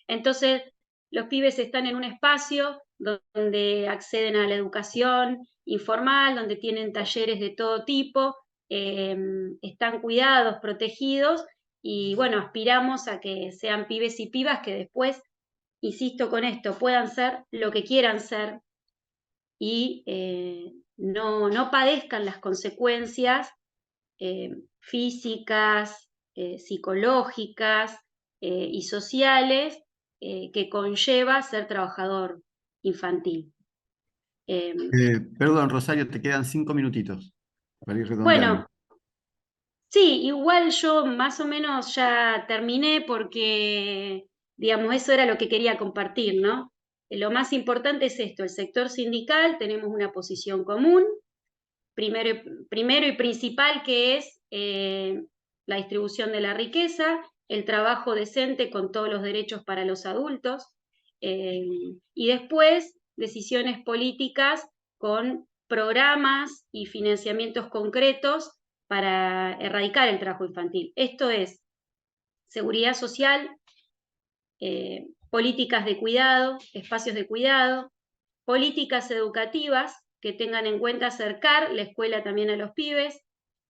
Entonces, los pibes están en un espacio donde acceden a la educación informal, donde tienen talleres de todo tipo, están cuidados, protegidos, y bueno, aspiramos a que sean pibes y pibas que después, insisto con esto, puedan ser lo que quieran ser y no padezcan las consecuencias físicas, psicológicas y sociales que conlleva ser trabajador infantil. Perdón, Rosario, te quedan 5 minutitos para ir redondeando. Bueno, sí, igual yo más o menos ya terminé, porque, digamos, eso era lo que quería compartir, ¿no? Lo más importante es esto: el sector sindical tenemos una posición común, primero y principal, que es la distribución de la riqueza, el trabajo decente con todos los derechos para los adultos, y después decisiones políticas con programas y financiamientos concretos para erradicar el trabajo infantil. Esto es seguridad social, políticas de cuidado, espacios de cuidado, políticas educativas que tengan en cuenta acercar la escuela también a los pibes,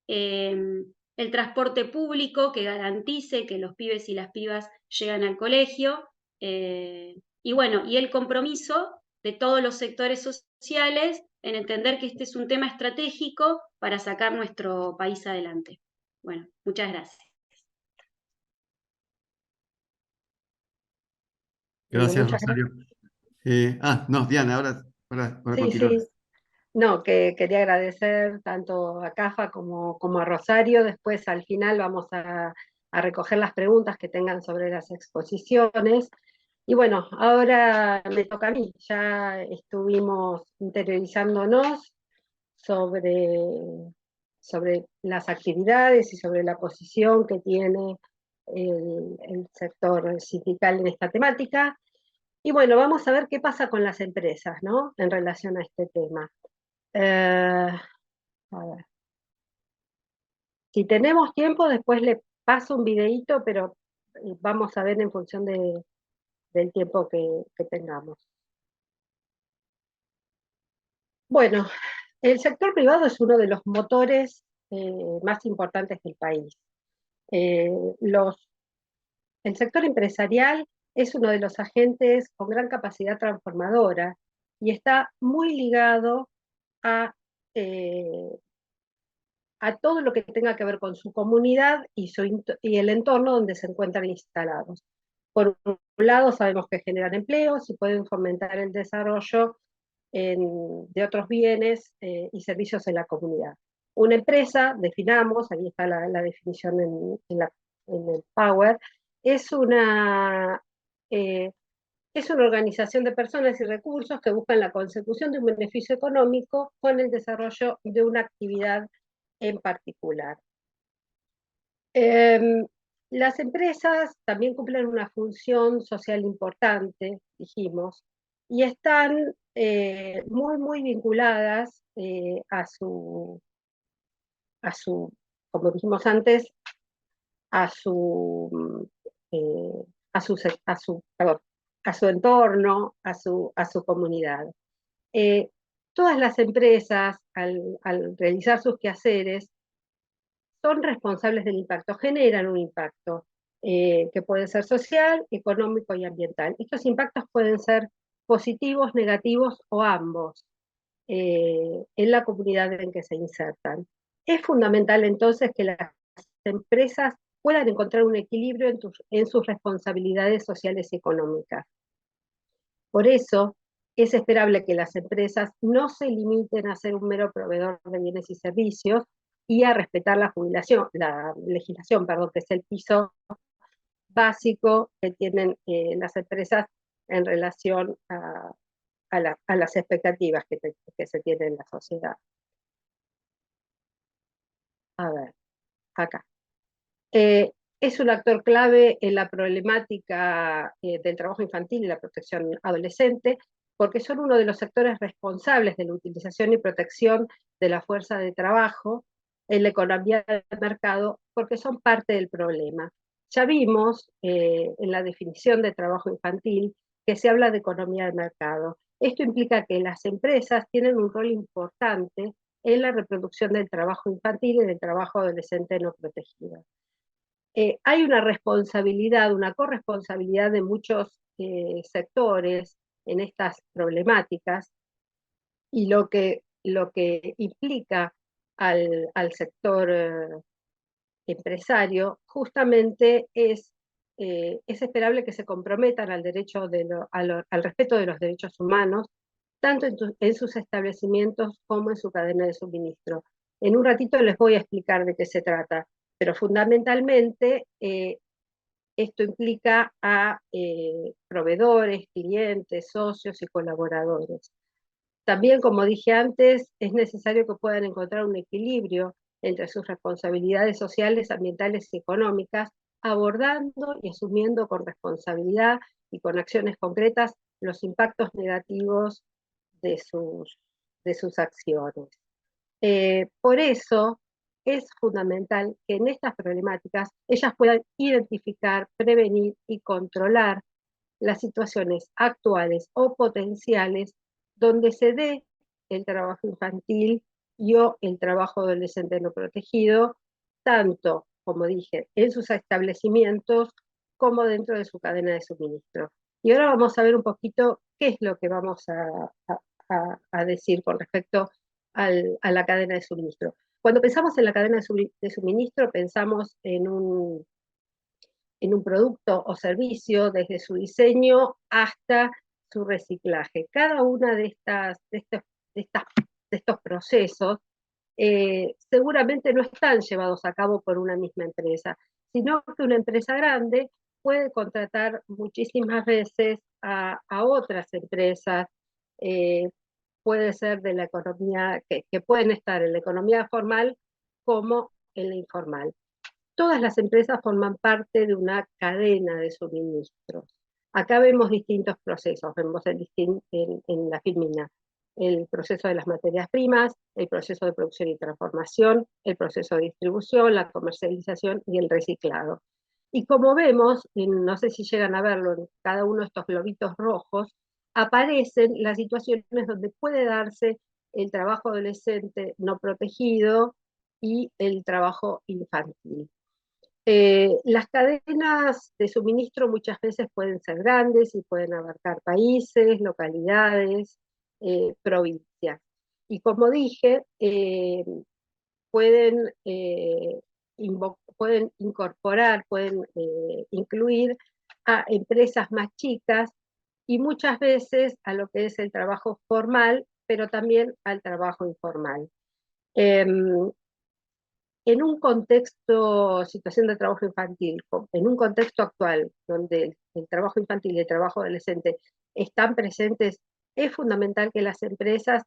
el transporte público que garantice que los pibes y las pibas llegan al colegio, y bueno, y el compromiso de todos los sectores sociales en entender que este es un tema estratégico para sacar nuestro país adelante. Bueno, muchas gracias. Gracias, Muchas Rosario. No, Diana, ahora Sí, continúa. sí. No, que quería agradecer tanto a CAFA como a Rosario. Después, al final, vamos a recoger las preguntas que tengan sobre las exposiciones. Y bueno, ahora me toca a mí. Ya estuvimos interiorizándonos sobre las actividades y sobre la posición que tiene el sector sindical en esta temática. Y bueno, vamos a ver qué pasa con las empresas, ¿no? En relación a este tema. A ver. Si tenemos tiempo, después le paso un videíto, pero vamos a ver en función del tiempo que tengamos. Bueno, el sector privado es uno de los motores más importantes del país. El sector empresarial es uno de los agentes con gran capacidad transformadora y está muy ligado a todo lo que tenga que ver con su comunidad y el entorno donde se encuentran instalados. Por un lado, sabemos que generan empleos y pueden fomentar el desarrollo de otros bienes y servicios en la comunidad. Una empresa, definamos, ahí está la definición en el Power, es una organización de personas y recursos que buscan la consecución de un beneficio económico con el desarrollo de una actividad en particular. Las empresas también cumplen una función social importante, dijimos, y están muy vinculadas como dijimos antes, a su, eh, perdón, a su entorno, a su comunidad. Todas las empresas, al realizar sus quehaceres, son responsables del impacto, generan un impacto que puede ser social, económico y ambiental. Estos impactos pueden ser positivos, negativos o ambos en la comunidad en que se insertan. Es fundamental entonces que las empresas puedan encontrar un equilibrio en sus responsabilidades sociales y económicas. Por eso, es esperable que las empresas no se limiten a ser un mero proveedor de bienes y servicios y a respetar la legislación, que es el piso básico que tienen las empresas en relación a las expectativas que se tienen en la sociedad. A ver, acá. Es un actor clave en la problemática del trabajo infantil y la protección adolescente, porque son uno de los sectores responsables de la utilización y protección de la fuerza de trabajo en la economía del mercado, porque son parte del problema. Ya vimos en la definición de trabajo infantil que se habla de economía del mercado. Esto implica que las empresas tienen un rol importante en la reproducción del trabajo infantil y del trabajo adolescente no protegido. Hay una responsabilidad, una corresponsabilidad de muchos sectores en estas problemáticas, y lo que implica al sector empresario justamente es esperable que se comprometan al respeto de los derechos humanos, tanto en sus establecimientos como en su cadena de suministro. En un ratito les voy a explicar de qué se trata, pero fundamentalmente esto implica a proveedores, clientes, socios y colaboradores. También, como dije antes, es necesario que puedan encontrar un equilibrio entre sus responsabilidades sociales, ambientales y económicas, abordando y asumiendo con responsabilidad y con acciones concretas los impactos negativos de sus sus acciones. Por eso es fundamental que en estas problemáticas ellas puedan identificar, prevenir y controlar las situaciones actuales o potenciales donde se dé el trabajo infantil y o el trabajo adolescente no protegido, tanto, como dije, en sus establecimientos como dentro de su cadena de suministro. Y ahora vamos a ver un poquito qué es lo que vamos a decir con respecto a la cadena de suministro. Cuando pensamos en la cadena de suministro, pensamos en un producto o servicio desde su diseño hasta su reciclaje. Cada una de estos procesos seguramente no están llevados a cabo por una misma empresa, sino que una empresa grande puede contratar muchísimas veces a otras empresas, puede ser de la economía, que pueden estar en la economía formal como en la informal. Todas las empresas forman parte de una cadena de suministros. Acá vemos distintos procesos, vemos en la filmina el proceso de las materias primas, el proceso de producción y transformación, el proceso de distribución, la comercialización y el reciclado. Y como vemos, no sé si llegan a verlo en cada uno de estos globitos rojos, aparecen las situaciones donde puede darse el trabajo adolescente no protegido y el trabajo infantil. Las cadenas de suministro muchas veces pueden ser grandes y pueden abarcar países, localidades, provincias. Y como dije, pueden, pueden incorporar, pueden incluir a empresas más chicas y muchas veces a lo que es el trabajo formal, pero también al trabajo informal. En un contexto, situación de trabajo infantil, en un contexto actual donde el trabajo infantil y el trabajo adolescente están presentes, es fundamental que las empresas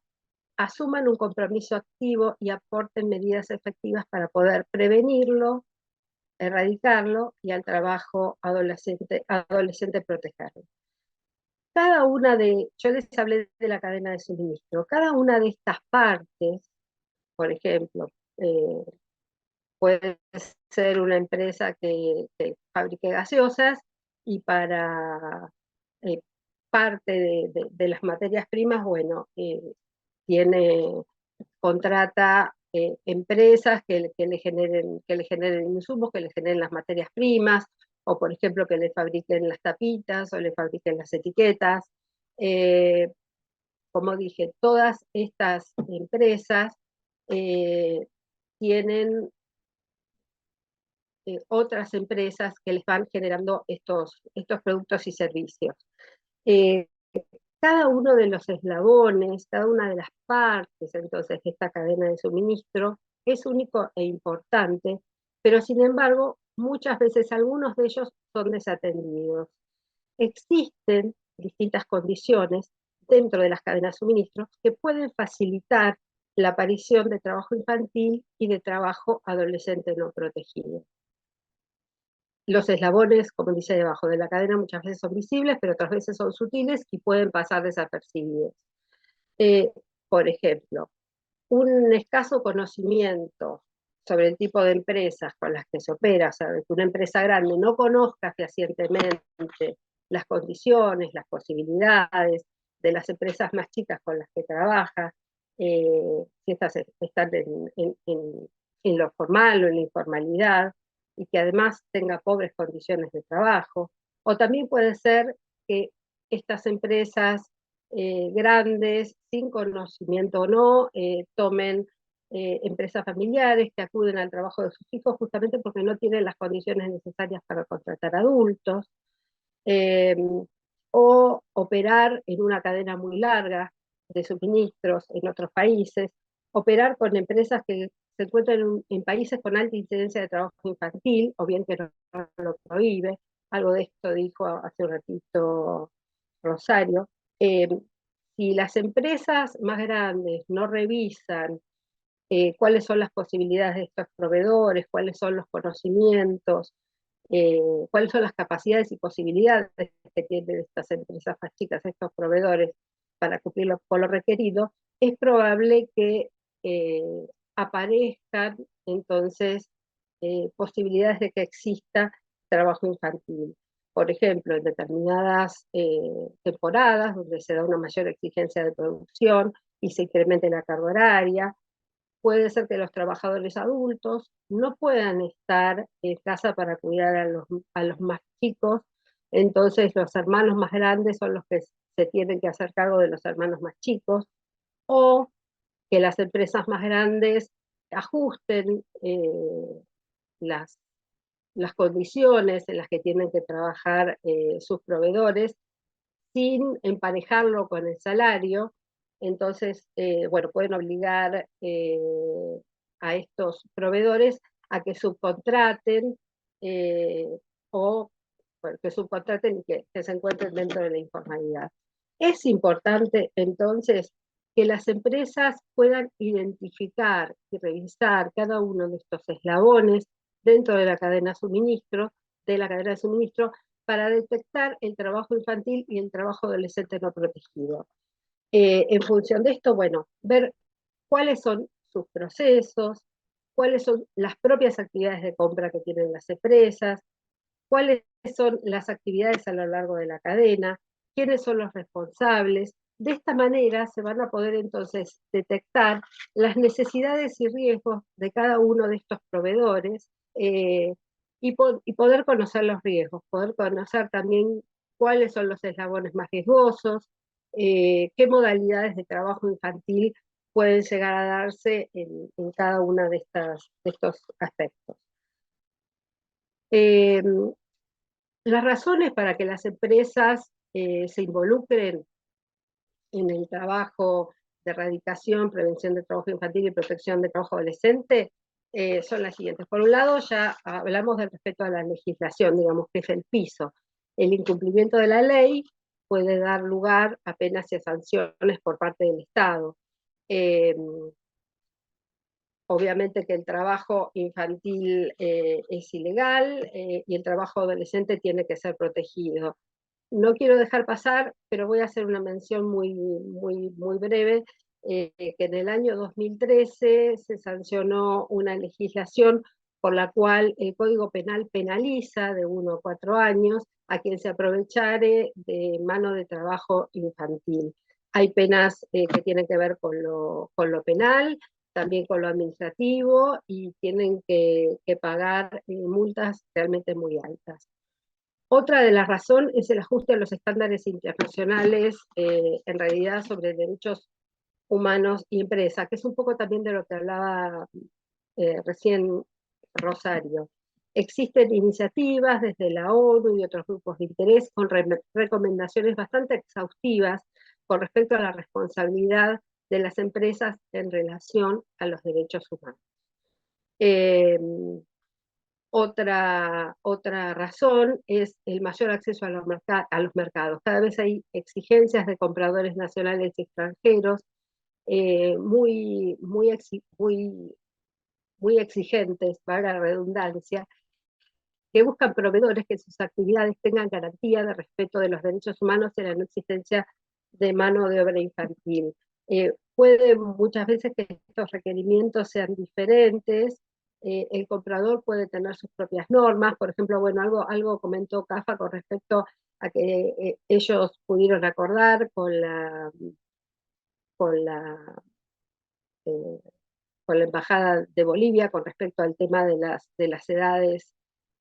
asuman un compromiso activo y aporten medidas efectivas para poder prevenirlo, erradicarlo y al trabajo adolescente protegerlo. Yo les hablé de la cadena de suministro, cada una de estas partes, por ejemplo, puede ser una empresa que fabrique gaseosas y para parte de las materias primas, bueno, contrata empresas que le generen insumos, que le generen las materias primas, o por ejemplo que le fabriquen las tapitas o le fabriquen las etiquetas. Como dije, todas estas empresas tienen otras empresas que les van generando estos productos y servicios. Cada uno de los eslabones, cada una de las partes entonces de esta cadena de suministro es único e importante, pero sin embargo muchas veces algunos de ellos son desatendidos. Existen distintas condiciones dentro de las cadenas de suministro que pueden facilitar la aparición de trabajo infantil y de trabajo adolescente no protegido. Los eslabones, como dice debajo de la cadena, muchas veces son visibles, pero otras veces son sutiles y pueden pasar desapercibidos. Por ejemplo, un escaso conocimiento sobre el tipo de empresas con las que se opera, o sea, que una empresa grande no conozca fehacientemente las condiciones, las posibilidades de las empresas más chicas con las que trabaja, si estas están en lo formal o en la informalidad, y que además tenga pobres condiciones de trabajo. O también puede ser que estas empresas grandes, sin conocimiento o no, tomen empresas familiares que acuden al trabajo de sus hijos justamente porque no tienen las condiciones necesarias para contratar adultos, o operar en una cadena muy larga de suministros en otros países, operar con empresas que se encuentran en países con alta incidencia de trabajo infantil, o bien que no lo prohíbe. Algo de esto dijo hace un ratito Rosario. Si las empresas más grandes no revisan cuáles son las posibilidades de estos proveedores, cuáles son los conocimientos, cuáles son las capacidades y posibilidades que tienen estas empresas más chicas, estos proveedores, para cumplir con lo requerido, es probable que aparezcan entonces posibilidades de que exista trabajo infantil. Por ejemplo, en determinadas temporadas donde se da una mayor exigencia de producción y se incremente la carga horaria, puede ser que los trabajadores adultos no puedan estar en casa para cuidar a los más chicos, entonces los hermanos más grandes son los que se tienen que hacer cargo de los hermanos más chicos, o que las empresas más grandes ajusten las, las condiciones en las que tienen que trabajar sus proveedores sin emparejarlo con el salario. Entonces, bueno, pueden obligar a estos proveedores a que subcontraten o bueno, que subcontraten y que se encuentren dentro de la informalidad. Es importante entonces que las empresas puedan identificar y revisar cada uno de estos eslabones dentro de la cadena de suministro, para detectar el trabajo infantil y el trabajo adolescente no protegido. En función de esto, bueno, ver cuáles son sus procesos, cuáles son las propias actividades de compra que tienen las empresas, cuáles son las actividades a lo largo de la cadena, quiénes son los responsables. De esta manera se van a poder entonces detectar las necesidades y riesgos de cada uno de estos proveedores y poder conocer los riesgos, poder conocer también cuáles son los eslabones más riesgosos, qué modalidades de trabajo infantil pueden llegar a darse en cada uno de estos aspectos. Las razones para que las empresas se involucren en el trabajo de erradicación, prevención de trabajo infantil y protección de trabajo adolescente son las siguientes. Por un lado, ya hablamos del respeto a la legislación, digamos que es el piso. El incumplimiento de la ley puede dar lugar a penas y a sanciones por parte del Estado. Obviamente que el trabajo infantil es ilegal y el trabajo adolescente tiene que ser protegido. No quiero dejar pasar, pero voy a hacer una mención muy breve, que en el año 2013 se sancionó una legislación por la cual el Código Penal penaliza de 1 a 4 años a quien se aprovechare de mano de trabajo infantil. Hay penas que tienen que ver con lo penal, también con lo administrativo, y tienen que pagar multas realmente muy altas. Otra de las razones es el ajuste a los estándares internacionales, en realidad sobre derechos humanos y empresa, que es un poco también de lo que hablaba recién Rosario. Existen iniciativas desde la ONU y otros grupos de interés con recomendaciones bastante exhaustivas con respecto a la responsabilidad de las empresas en relación a los derechos humanos. Otra razón es el mayor acceso a los mercados. Cada vez hay exigencias de compradores nacionales y extranjeros muy exigentes, para la redundancia, que buscan proveedores que sus actividades tengan garantía de respeto de los derechos humanos y la no existencia de mano de obra infantil. Puede muchas veces que estos requerimientos sean diferentes, el comprador puede tener sus propias normas, por ejemplo, bueno, algo comentó CAFA con respecto a que ellos pudieron acordar con la Embajada de Bolivia con respecto al tema de las edades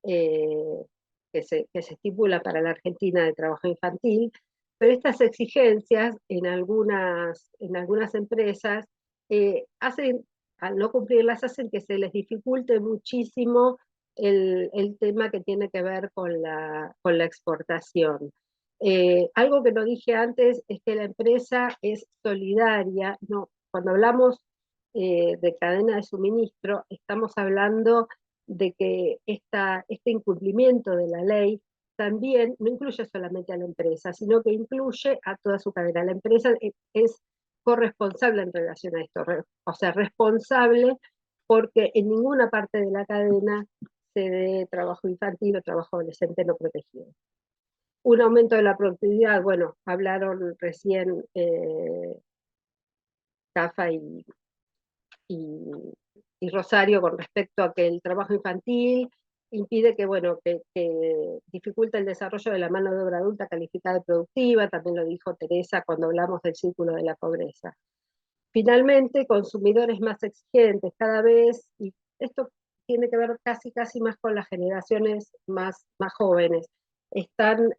que se estipula para la Argentina de trabajo infantil, pero estas exigencias en algunas empresas al no cumplirlas, hacen que se les dificulte muchísimo el tema que tiene que ver con la exportación. Algo que no dije antes es que la empresa es solidaria. No, cuando hablamos de cadena de suministro, estamos hablando de que este incumplimiento de la ley también no incluye solamente a la empresa, sino que incluye a toda su cadena. La empresa es corresponsable en relación a esto, o sea, responsable porque en ninguna parte de la cadena se dé trabajo infantil o trabajo adolescente no protegido. Un aumento de la productividad, bueno, hablaron recién Estafa y Rosario con respecto a que el trabajo infantil impide que dificulta el desarrollo de la mano de obra adulta calificada y productiva, también lo dijo Teresa cuando hablamos del círculo de la pobreza. Finalmente, consumidores más exigentes cada vez, y esto tiene que ver casi más con las generaciones más jóvenes, están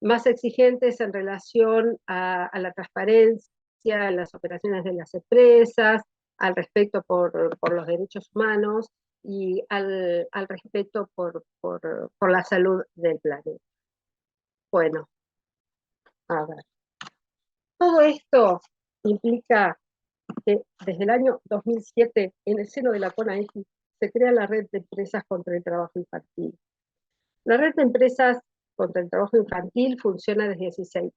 más exigentes en relación a la transparencia, a las operaciones de las empresas, al respeto por los derechos humanos y al respeto por la salud del planeta. Bueno, a ver. Todo esto implica que desde el año 2007, en el seno de la CONAETI, se crea la Red de Empresas contra el Trabajo Infantil. La Red de Empresas contra el Trabajo Infantil funciona desde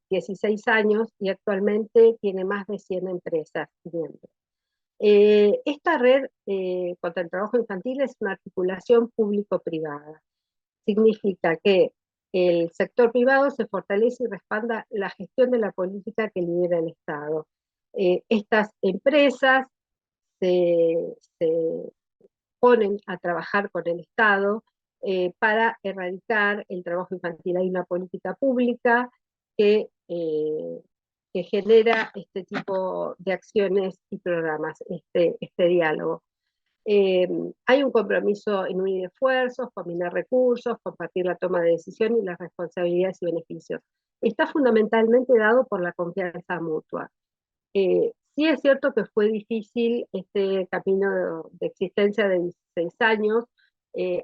16 años y actualmente tiene más de 100 empresas miembros. Esta red contra el trabajo infantil es una articulación público-privada. Significa que el sector privado se fortalece y respalda la gestión de la política que lidera el Estado. Estas empresas se ponen a trabajar con el Estado para erradicar el trabajo infantil. Hay una política pública que genera este tipo de acciones y programas, este diálogo. Hay un compromiso en unir esfuerzos, combinar recursos, compartir la toma de decisión y las responsabilidades y beneficios. Está fundamentalmente dado por la confianza mutua. Sí es cierto que fue difícil este camino de existencia de 16 años,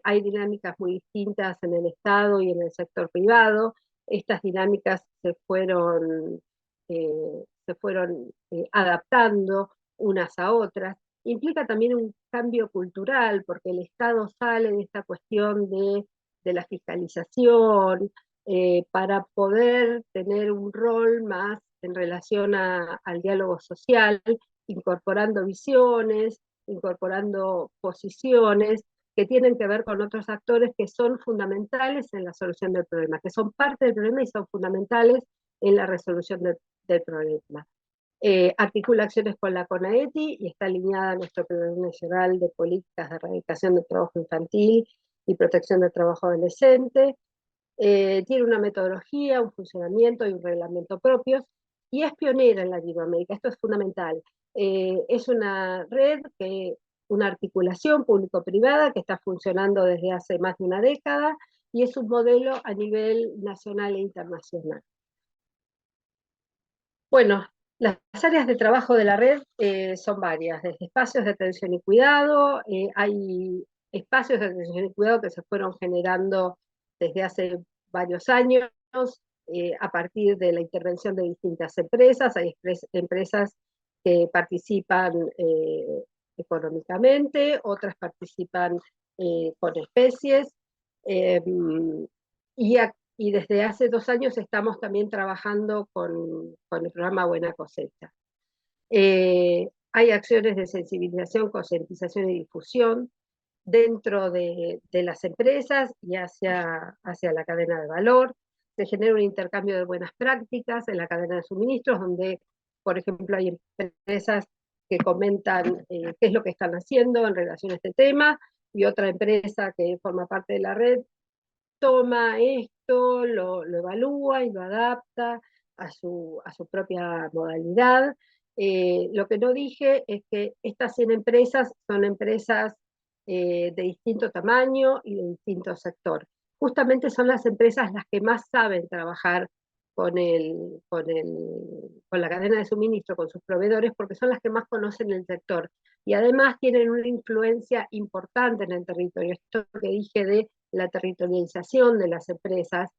hay dinámicas muy distintas en el Estado y en el sector privado, estas dinámicas se fueron adaptando unas a otras, implica también un cambio cultural, porque el Estado sale de esta cuestión de la fiscalización, para poder tener un rol más en relación al diálogo social, incorporando visiones, incorporando posiciones que tienen que ver con otros actores que son fundamentales en la solución del problema, que son parte del problema y son fundamentales en la resolución del problema. Articula acciones con la CONAETI y está alineada a nuestro Plan Nacional de Políticas de Erradicación del Trabajo Infantil y Protección del Trabajo Adolescente. Tiene una metodología, un funcionamiento y un reglamento propios, y es pionera en Latinoamérica, esto es fundamental. Es una red, una articulación público-privada que está funcionando desde hace más de una década, y es un modelo a nivel nacional e internacional. Bueno, las áreas de trabajo de la red son varias, desde espacios de atención y cuidado, hay espacios de atención y cuidado que se fueron generando desde hace varios años, a partir de la intervención de distintas empresas, hay empresas que participan económicamente, otras participan con especies, y desde hace 2 años estamos también trabajando con el programa Buena Cosecha. Hay acciones de sensibilización, concientización y difusión dentro de las empresas y hacia la cadena de valor. Se genera un intercambio de buenas prácticas en la cadena de suministros, donde, por ejemplo, hay empresas que comentan qué es lo que están haciendo en relación a este tema, y otra empresa que forma parte de la red toma esto, lo evalúa y lo adapta a su propia modalidad. Lo que no dije es que estas 100 empresas son empresas de distinto tamaño y de distinto sector. Justamente son las empresas las que más saben trabajar con la cadena de suministro, con sus proveedores, porque son las que más conocen el sector. Y además tienen una influencia importante en el territorio. Esto que dije de la territorialización de las empresas,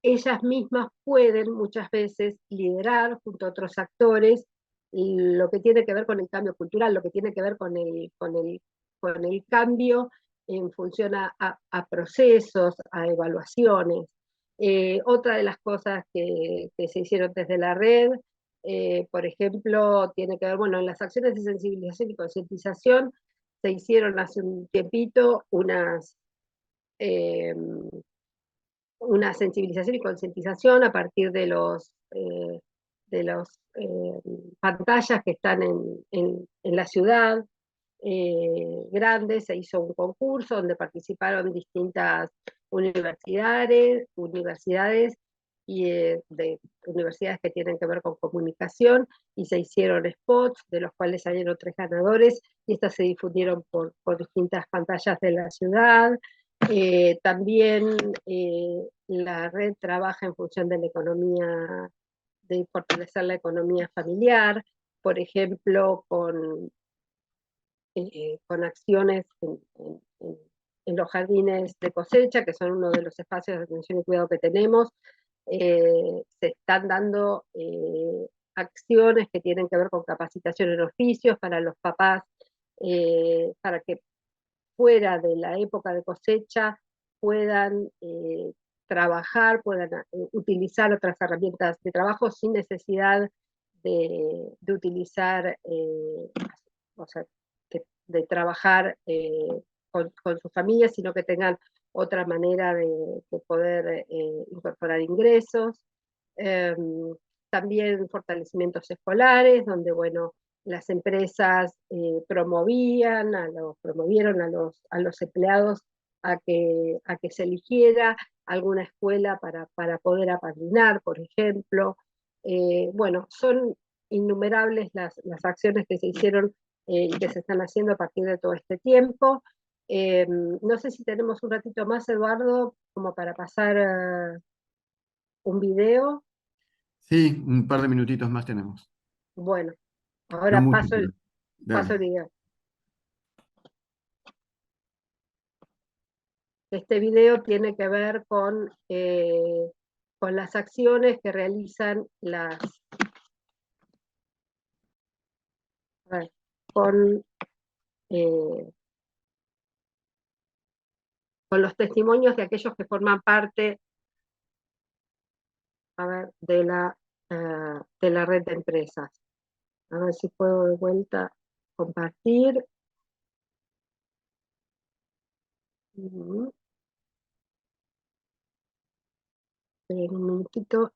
ellas mismas pueden muchas veces liderar junto a otros actores lo que tiene que ver con el cambio cultural, lo que tiene que ver con el cambio en función a procesos, a evaluaciones. Otra de las cosas que se hicieron desde la red, por ejemplo, tiene que ver, bueno, en las acciones de sensibilización y concientización se hicieron hace un tiempito una sensibilización y concientización a partir de pantallas que están en la ciudad, grandes. Se hizo un concurso donde participaron distintas universidades y de universidades que tienen que ver con comunicación, y se hicieron spots, de los cuales salieron 3 ganadores, y estas se difundieron por distintas pantallas de la ciudad. También la red trabaja en función de la economía, de fortalecer la economía familiar, por ejemplo, con acciones en los jardines de cosecha, que son uno de los espacios de atención y cuidado que tenemos. Se están dando acciones que tienen que ver con capacitación en oficios para los papás, para que fuera de la época de cosecha puedan trabajar, puedan utilizar otras herramientas de trabajo sin necesidad de utilizar, o sea, de trabajar con su familia, sino que tengan otra manera de poder incorporar ingresos. También fortalecimientos escolares, donde, bueno, las empresas promovieron a los empleados a que se eligiera alguna escuela para poder apadrinar, por ejemplo. Bueno, son innumerables las acciones que se hicieron y que se están haciendo a partir de todo este tiempo. No sé si tenemos un ratito más, Eduardo, como para pasar un video. Sí, un par de minutitos más tenemos. Bueno, ahora No mucho, paso el video. Este video tiene que ver con las acciones que realizan con los testimonios de aquellos que forman parte de la red de empresas. A ver si puedo de vuelta compartir. Un minutito.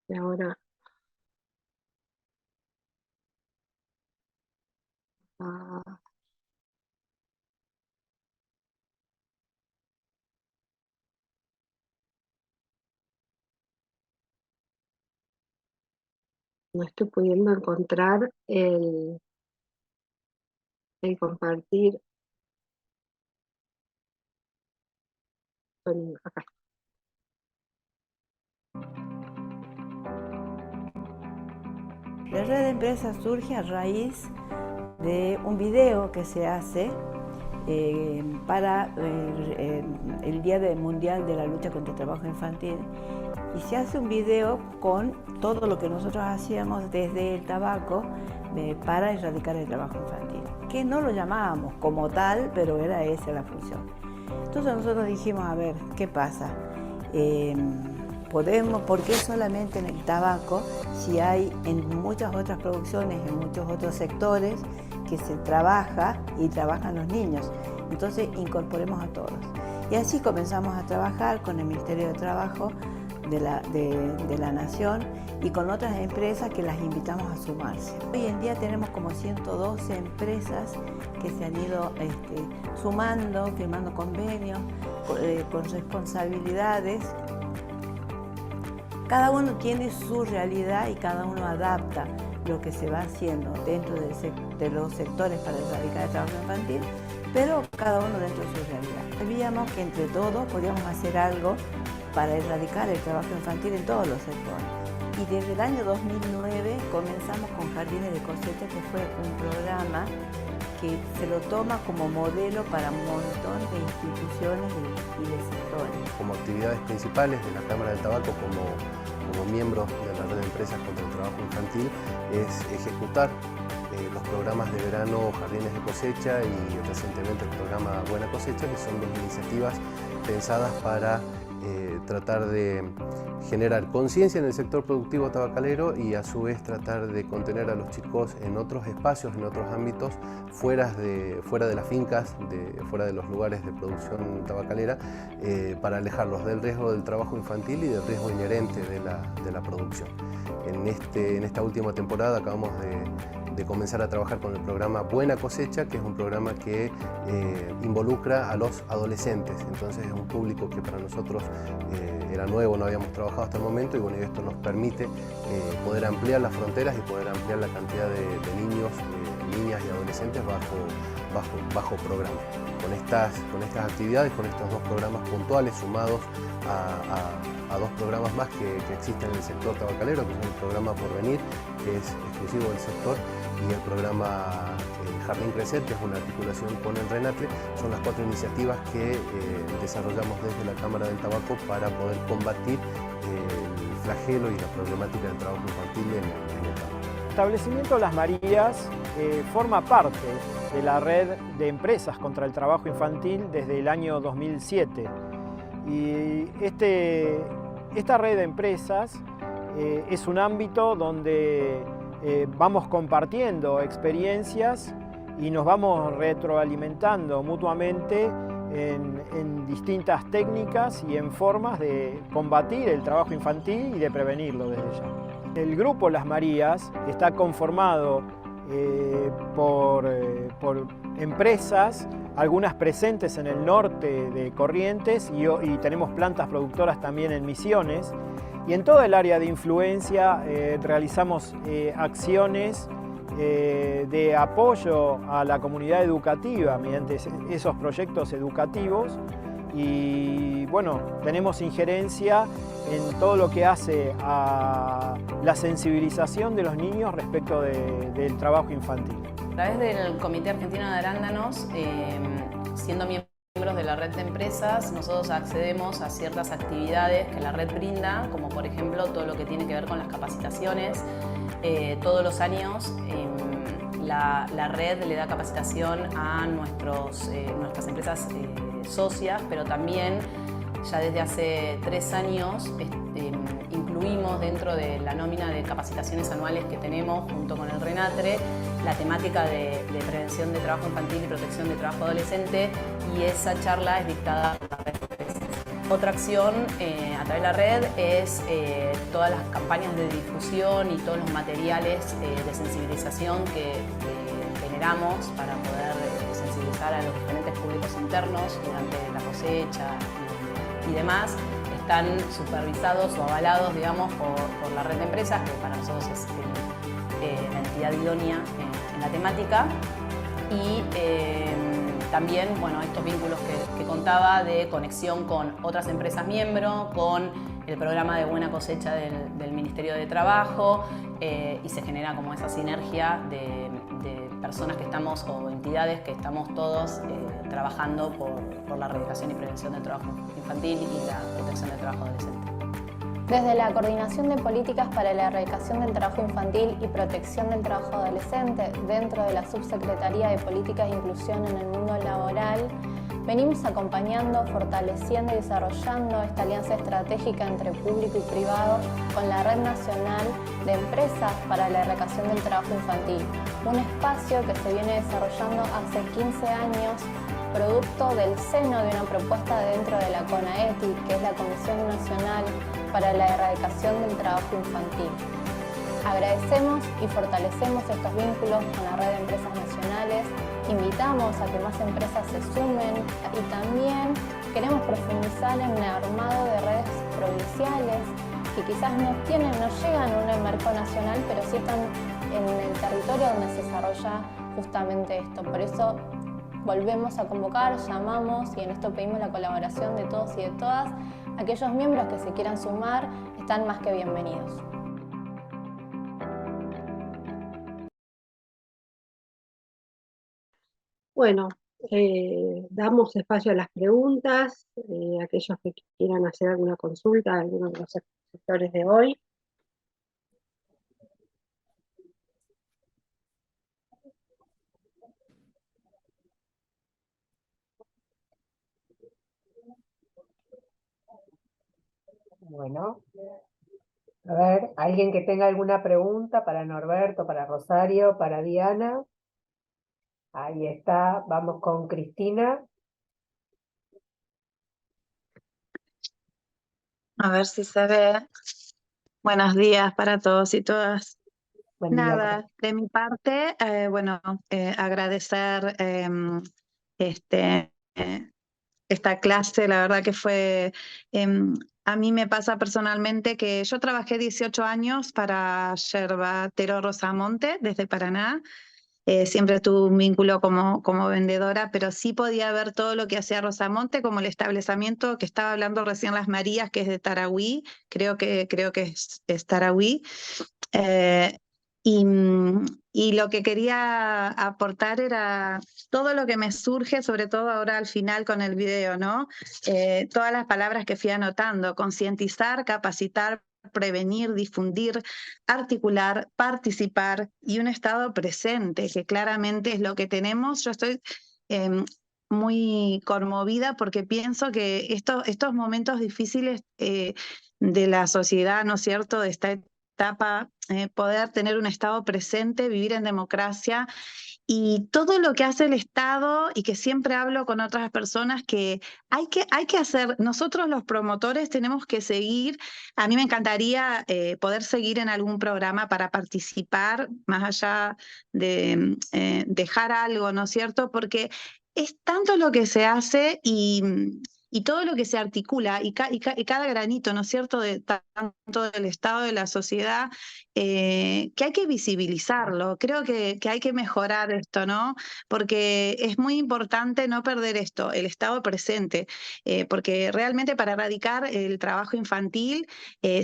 Y ahora no estoy pudiendo encontrar el compartir. Acá. La red de empresas surge a raíz de un video que se hace para el Día Mundial de la Lucha contra el Trabajo Infantil, y se hace un video con todo lo que nosotros hacíamos desde el tabaco para erradicar el trabajo infantil, que no lo llamábamos como tal, pero era esa la función. Entonces nosotros dijimos, a ver, ¿qué pasa? ¿Por qué solamente en el tabaco, si hay en muchas otras producciones, en muchos otros sectores que se trabaja y trabajan los niños? Entonces incorporemos a todos. Y así comenzamos a trabajar con el Ministerio de Trabajo de la Nación y con otras empresas que las invitamos a sumarse. Hoy en día tenemos como 112 empresas que se han ido sumando, firmando convenios, con responsabilidades. Cada uno tiene su realidad y cada uno adapta lo que se va haciendo dentro de los sectores para erradicar el trabajo infantil, pero cada uno dentro de su realidad. Sabíamos que entre todos podíamos hacer algo para erradicar el trabajo infantil en todos los sectores. Y desde el año 2009 comenzamos con Jardines de Cosecha, que fue un programa que se lo toma como modelo para un montón de instituciones y de sectores. Como actividades principales de la Cámara del Tabaco, como miembros de la red de empresas contra el trabajo infantil, es ejecutar los programas de verano Jardines de Cosecha y recientemente el programa Buena Cosecha, que son dos iniciativas pensadas para tratar de generar conciencia en el sector productivo tabacalero y a su vez tratar de contener a los chicos en otros espacios, en otros ámbitos, fuera de las fincas, fuera de los lugares de producción tabacalera, para alejarlos del riesgo del trabajo infantil y del riesgo inherente de la producción. En esta última temporada acabamos de comenzar a trabajar con el programa Buena Cosecha, que es un programa que involucra a los adolescentes. Entonces es un público que para nosotros era nuevo, no habíamos trabajado hasta el momento, y bueno, esto nos permite poder ampliar las fronteras y poder ampliar la cantidad de niños, niñas y adolescentes bajo programa. Con estas actividades, con estos dos programas puntuales sumados a dos programas más que existen en el sector tabacalero, que son el programa Porvenir, que es exclusivo del sector, y el programa Jardín Crecer, que es una articulación con el RENATRE. Son las 4 iniciativas que desarrollamos desde la Cámara del Tabaco para poder combatir el flagelo y la problemática del trabajo infantil en el tabaco. El establecimiento Las Marías forma parte de la red de empresas contra el trabajo infantil desde el año 2007. Y esta red de empresas es un ámbito donde vamos compartiendo experiencias y nos vamos retroalimentando mutuamente en distintas técnicas y en formas de combatir el trabajo infantil y de prevenirlo desde ya. El grupo Las Marías está conformado por empresas, algunas presentes en el norte de Corrientes y tenemos plantas productoras también en Misiones. Y en toda el área de influencia realizamos acciones de apoyo a la comunidad educativa mediante esos proyectos educativos, y bueno, tenemos injerencia en todo lo que hace a la sensibilización de los niños respecto del trabajo infantil. A través del Comité Argentino de Arándanos, siendo miembros de la red de empresas, nosotros accedemos a ciertas actividades que la red brinda, como por ejemplo todo lo que tiene que ver con las capacitaciones. Todos los años la red le da capacitación a nuestras empresas socias, pero también ya desde hace 3 años incluimos dentro de la nómina de capacitaciones anuales que tenemos junto con el RENATRE la temática de prevención de trabajo infantil y protección de trabajo adolescente, y esa charla es dictada por la red de empresas. Otra acción a través de la red es todas las campañas de difusión y todos los materiales de sensibilización que generamos para poder sensibilizar a los diferentes públicos internos durante la cosecha y demás. Están supervisados o avalados, digamos, por la red de empresas, que para nosotros es la entidad idónea en la temática. Y también, bueno, estos vínculos que contaba de conexión con otras empresas miembro, con el programa de Buena Cosecha del Ministerio de Trabajo, y se genera como esa sinergia de personas que estamos, o entidades que estamos todos trabajando por la erradicación y prevención del trabajo infantil y la protección del trabajo adolescente. Desde la Coordinación de Políticas para la Erradicación del Trabajo Infantil y Protección del Trabajo Adolescente, dentro de la Subsecretaría de Políticas e Inclusión en el Mundo Laboral, venimos acompañando, fortaleciendo y desarrollando esta alianza estratégica entre público y privado con la Red Nacional de Empresas para la Erradicación del Trabajo Infantil, un espacio que se viene desarrollando hace 15 años, producto del seno de una propuesta dentro de la CONAETI, que es la Comisión Nacional para la Erradicación del Trabajo Infantil. Agradecemos y fortalecemos estos vínculos con la red de empresas nacionales, invitamos a que más empresas se sumen y también queremos profundizar en el armado de redes provinciales que quizás no llegan a un marco nacional, pero sí están en el territorio donde se desarrolla justamente esto. Por eso volvemos a convocar, llamamos y en esto pedimos la colaboración de todos y de todas. Aquellos miembros que se quieran sumar están más que bienvenidos. Bueno, damos espacio a las preguntas, aquellos que quieran hacer alguna consulta a alguno de los sectores de hoy. Bueno, a ver, ¿alguien que tenga alguna pregunta para Norberto, para Rosario, para Diana? Ahí está, vamos con Cristina. A ver si se ve. Buenos días para todos y todas. Buen día. Nada, de mi parte, agradecer este, esta clase, la verdad que fue, a mí me pasa personalmente que yo trabajé 18 años para Yerbatero Rosamonte desde Paraná. Siempre tuve un vínculo como vendedora, pero sí podía ver todo lo que hacía Rosamonte, como el establecimiento que estaba hablando recién Las Marías, que es de Tarahui, creo que es Tarahui. Eh, y lo que quería aportar era todo lo que me surge, sobre todo ahora al final con el video, ¿no? Todas las palabras que fui anotando: concientizar, capacitar, prevenir, difundir, articular, participar y un estado presente, que claramente es lo que tenemos. Yo estoy muy conmovida porque pienso que estos momentos difíciles de la sociedad, ¿no es cierto?, de esta etapa, poder tener un estado presente, vivir en democracia, y todo lo que hace el Estado, y que siempre hablo con otras personas, que hay que hacer, nosotros los promotores tenemos que seguir. A mí me encantaría poder seguir en algún programa para participar, más allá de dejar algo, ¿no es cierto? Porque es tanto lo que se hace y todo lo que se articula, y cada granito, ¿no es cierto?, tanto del Estado, de la sociedad, que hay que visibilizarlo. Creo que hay que mejorar esto, ¿no? Porque es muy importante no perder esto, el estado presente, porque realmente para erradicar el trabajo infantil,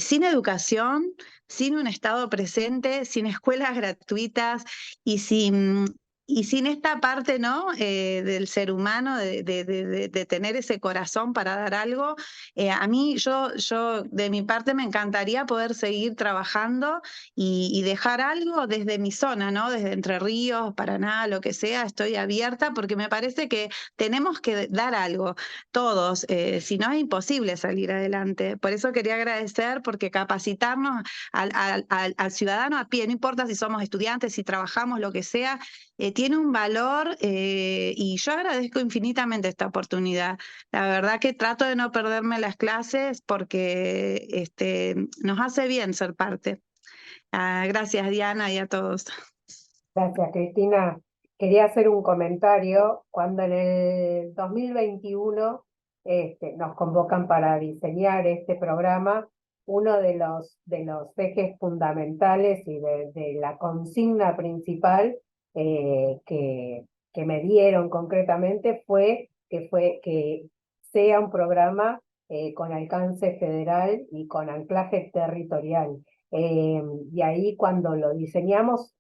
sin educación, sin un estado presente, sin escuelas gratuitas y sin esta parte, ¿no?, del ser humano, de tener ese corazón para dar algo, a mí, yo de mi parte me encantaría poder seguir trabajando y dejar algo desde mi zona, ¿no? Desde Entre Ríos, Paraná, lo que sea, estoy abierta porque me parece que tenemos que dar algo, todos, si no es imposible salir adelante. Por eso quería agradecer, porque capacitarnos al ciudadano a pie, no importa si somos estudiantes, si trabajamos, lo que sea, tiene un valor, y yo agradezco infinitamente esta oportunidad. La verdad que trato de no perderme las clases porque nos hace bien ser parte. Gracias, Diana, y a todos. Gracias, Cristina. Quería hacer un comentario. Cuando en el 2021 nos convocan para diseñar este programa, uno de los ejes fundamentales y de la consigna principal que me dieron concretamente fue que sea un programa con alcance federal y con anclaje territorial. Y ahí cuando lo diseñamos,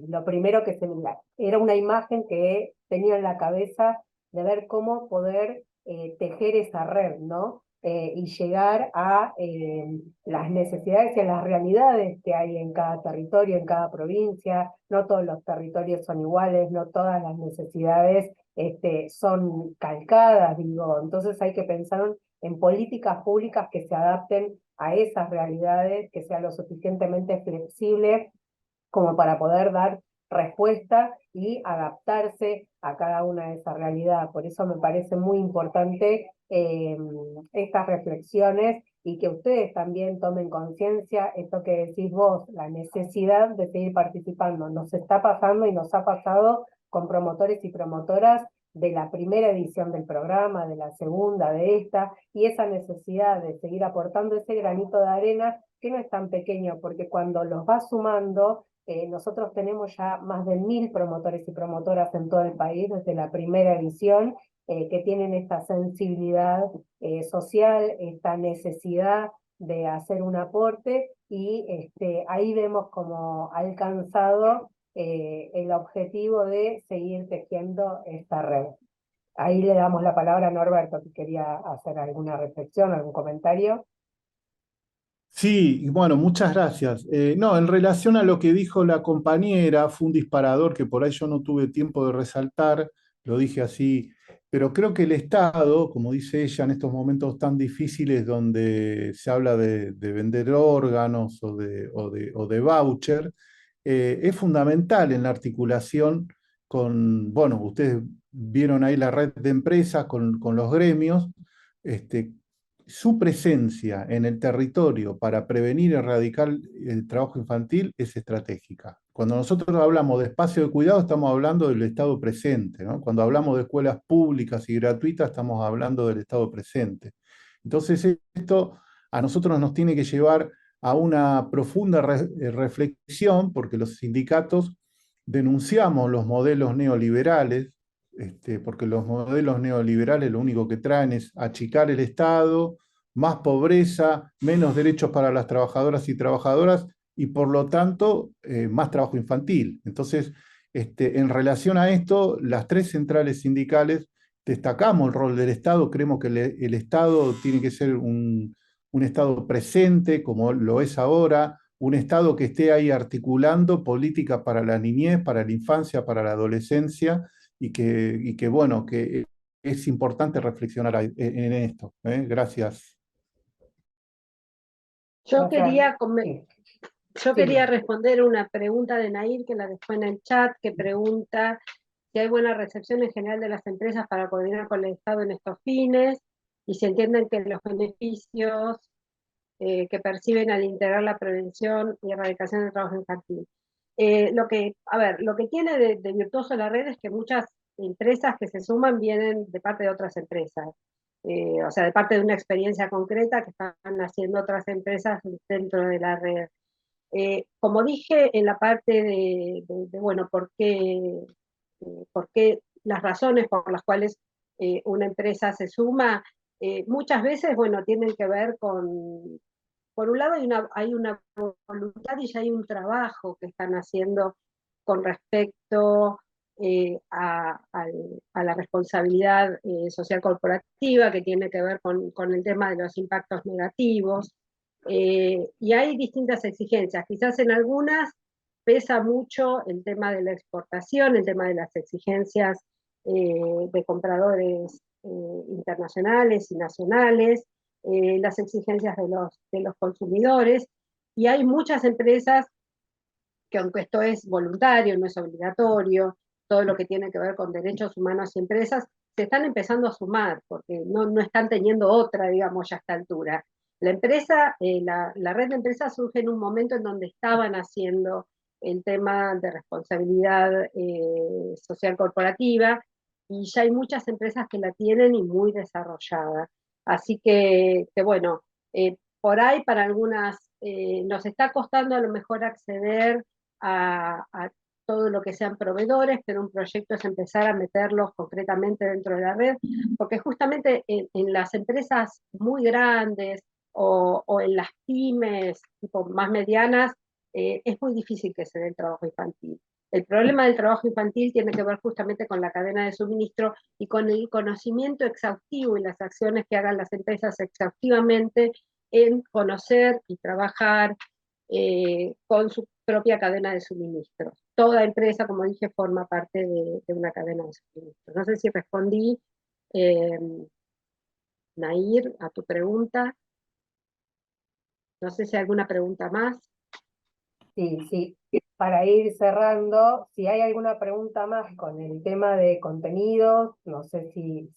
lo primero que era una imagen que tenía en la cabeza de ver cómo poder tejer esa red, ¿no? Y llegar a las necesidades y a las realidades que hay en cada territorio, en cada provincia. No todos los territorios son iguales, no todas las necesidades son calcadas, digo. Entonces hay que pensar en políticas públicas que se adapten a esas realidades, que sea lo suficientemente flexible como para poder dar respuesta y adaptarse a cada una de esas realidades. Por eso me parece muy importante estas reflexiones, y que ustedes también tomen conciencia, esto que decís vos, la necesidad de seguir participando. Nos está pasando y nos ha pasado con promotores y promotoras de la primera edición del programa, de la segunda, de esta, y esa necesidad de seguir aportando ese granito de arena, que no es tan pequeño, porque cuando los vas sumando, nosotros tenemos ya más de 1000 promotores y promotoras en todo el país desde la primera edición, que tienen esta sensibilidad social, esta necesidad de hacer un aporte, y ahí vemos como alcanzado el objetivo de seguir tejiendo esta red. Ahí le damos la palabra a Norberto, que quería hacer alguna reflexión, algún comentario. Sí, y bueno, muchas gracias. No, en relación a lo que dijo la compañera, fue un disparador que por ahí yo no tuve tiempo de resaltar, lo dije así Pero creo que el Estado, como dice ella, en estos momentos tan difíciles donde se habla de vender órganos o de voucher, es fundamental en la articulación con, bueno, ustedes vieron ahí la red de empresas con los gremios, este, su presencia en el territorio para prevenir y erradicar el trabajo infantil es estratégica. Cuando nosotros hablamos de espacio de cuidado, estamos hablando del Estado presente, ¿no? Cuando hablamos de escuelas públicas y gratuitas, estamos hablando del Estado presente. Entonces, esto a nosotros nos tiene que llevar a una profunda reflexión, porque los sindicatos denunciamos los modelos neoliberales, porque los modelos neoliberales lo único que traen es achicar el Estado, más pobreza, menos derechos para las trabajadoras y trabajadoras, y por lo tanto más trabajo infantil. Entonces, en relación a esto, las tres centrales sindicales destacamos el rol del Estado, creemos que el Estado tiene que ser un Estado presente, como lo es ahora, un Estado que esté ahí articulando política para la niñez, para la infancia, para la adolescencia, y que bueno, que es importante reflexionar en esto. Gracias. Yo quería, Sí. yo quería responder una pregunta de Nair que la dejó en el chat, que pregunta si hay buena recepción en general de las empresas para coordinar con el Estado en estos fines, y si entienden que los beneficios que perciben al integrar la prevención y erradicación del trabajo infantil. Lo que tiene de virtuoso la red es que muchas empresas que se suman vienen de parte de otras empresas. O sea, de parte de una experiencia concreta que están haciendo otras empresas dentro de la red. Como dije en la parte bueno, por qué las razones por las cuales una empresa se suma, muchas veces, bueno, tienen que ver con, por un lado hay una voluntad y ya hay un trabajo que están haciendo con respecto a la responsabilidad social corporativa, que tiene que ver con el tema de los impactos negativos, y hay distintas exigencias. Quizás en algunas pesa mucho el tema de la exportación, el tema de las exigencias de compradores internacionales y nacionales, las exigencias de los consumidores, y hay muchas empresas que, aunque esto es voluntario, no es obligatorio, todo lo que tiene que ver con derechos humanos y empresas, se están empezando a sumar, porque no están teniendo otra, digamos, ya a esta altura. La empresa, la red de empresas surge en un momento en donde estaban haciendo el tema de responsabilidad social corporativa, y ya hay muchas empresas que la tienen y muy desarrollada. Así que bueno, por ahí para algunas nos está costando a lo mejor acceder a todo lo que sean proveedores, pero un proyecto es empezar a meterlos concretamente dentro de la red, porque justamente en las empresas muy grandes o en las pymes tipo más medianas, es muy difícil que se dé el trabajo infantil. El problema del trabajo infantil tiene que ver justamente con la cadena de suministro y con el conocimiento exhaustivo y las acciones que hagan las empresas exhaustivamente en conocer y trabajar con su propia cadena de suministro. Toda empresa, como dije, forma parte de una cadena de suministro. No sé si respondí, Nair, a tu pregunta. No sé si hay alguna pregunta más. Sí. Para ir cerrando, si hay alguna pregunta más con el tema de contenidos, no sé si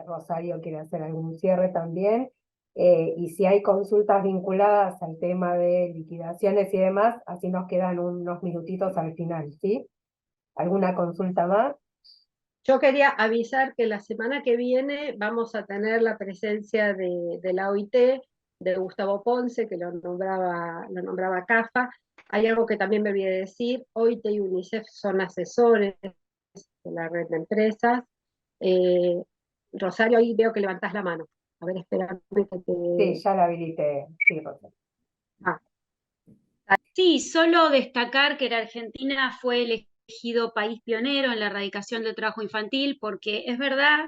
Rosario quiere hacer algún cierre también, y si hay consultas vinculadas al tema de liquidaciones y demás, así nos quedan unos minutitos al final, ¿sí? ¿Alguna consulta más? Yo quería avisar que la semana que viene vamos a tener la presencia de la OIT, de Gustavo Ponce, que lo nombraba CAFA. Hay algo que también me olvidé decir: OIT y UNICEF son asesores de la red de empresas. Rosario, ahí veo que levantás la mano. A ver, espérame que te... Sí, ya la habilité. Sí, Rosario. Sí, solo destacar que la Argentina fue elegido país pionero en la erradicación del trabajo infantil, porque es verdad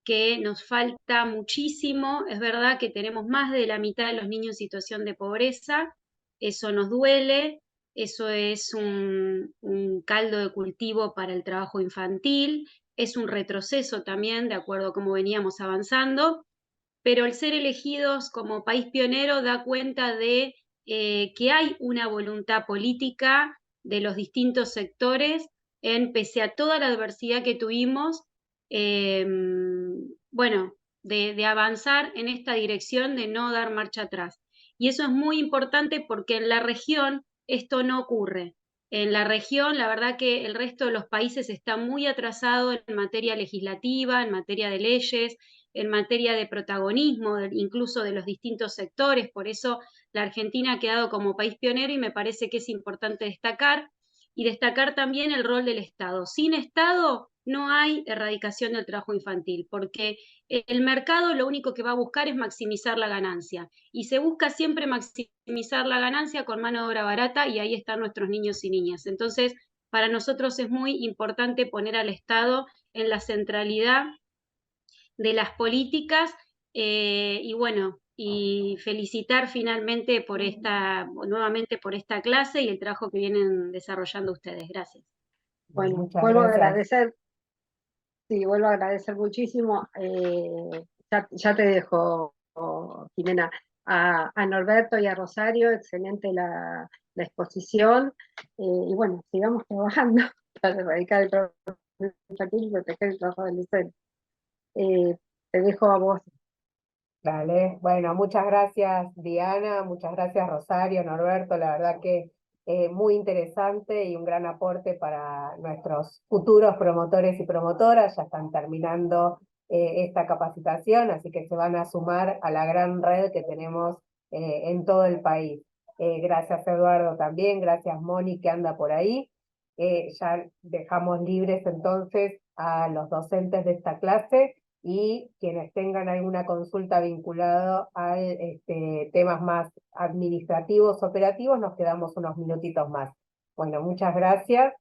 que nos falta muchísimo, es verdad que tenemos más de la mitad de los niños en situación de pobreza, eso nos duele, eso es un caldo de cultivo para el trabajo infantil, es un retroceso también, de acuerdo a cómo veníamos avanzando, pero el ser elegidos como país pionero da cuenta de que hay una voluntad política de los distintos sectores, pese a toda la adversidad que tuvimos, bueno, de avanzar en esta dirección de no dar marcha atrás. Y eso es muy importante porque en la región esto no ocurre. En la región, la verdad que el resto de los países está muy atrasado en materia legislativa, en materia de leyes, en materia de protagonismo, incluso de los distintos sectores. Por eso la Argentina ha quedado como país pionero y me parece que es importante destacar. Y destacar también el rol del Estado. Sin Estado no hay erradicación del trabajo infantil, porque el mercado lo único que va a buscar es maximizar la ganancia. Y se busca siempre maximizar la ganancia con mano de obra barata, y ahí están nuestros niños y niñas. Entonces, para nosotros es muy importante poner al Estado en la centralidad de las políticas, y bueno, y felicitar finalmente nuevamente por esta clase y el trabajo que vienen desarrollando ustedes. Gracias. Bueno, Muchas vuelvo a gracias. agradecer, sí, vuelvo a agradecer muchísimo. Ya te dejo, Jimena, a Norberto y a Rosario, excelente la exposición. Y bueno, sigamos trabajando para erradicar el trabajo infantil y proteger el trabajo adolescente. Te dejo a vos. Dale, bueno, muchas gracias Diana, muchas gracias Rosario, Norberto, la verdad que muy interesante y un gran aporte para nuestros futuros promotores y promotoras. Ya están terminando esta capacitación, así que se van a sumar a la gran red que tenemos en todo el país. Gracias Eduardo también, gracias Moni que anda por ahí. Ya dejamos libres entonces a los docentes de esta clase, y quienes tengan alguna consulta vinculada a temas más administrativos, operativos, nos quedamos unos minutitos más. Bueno, muchas gracias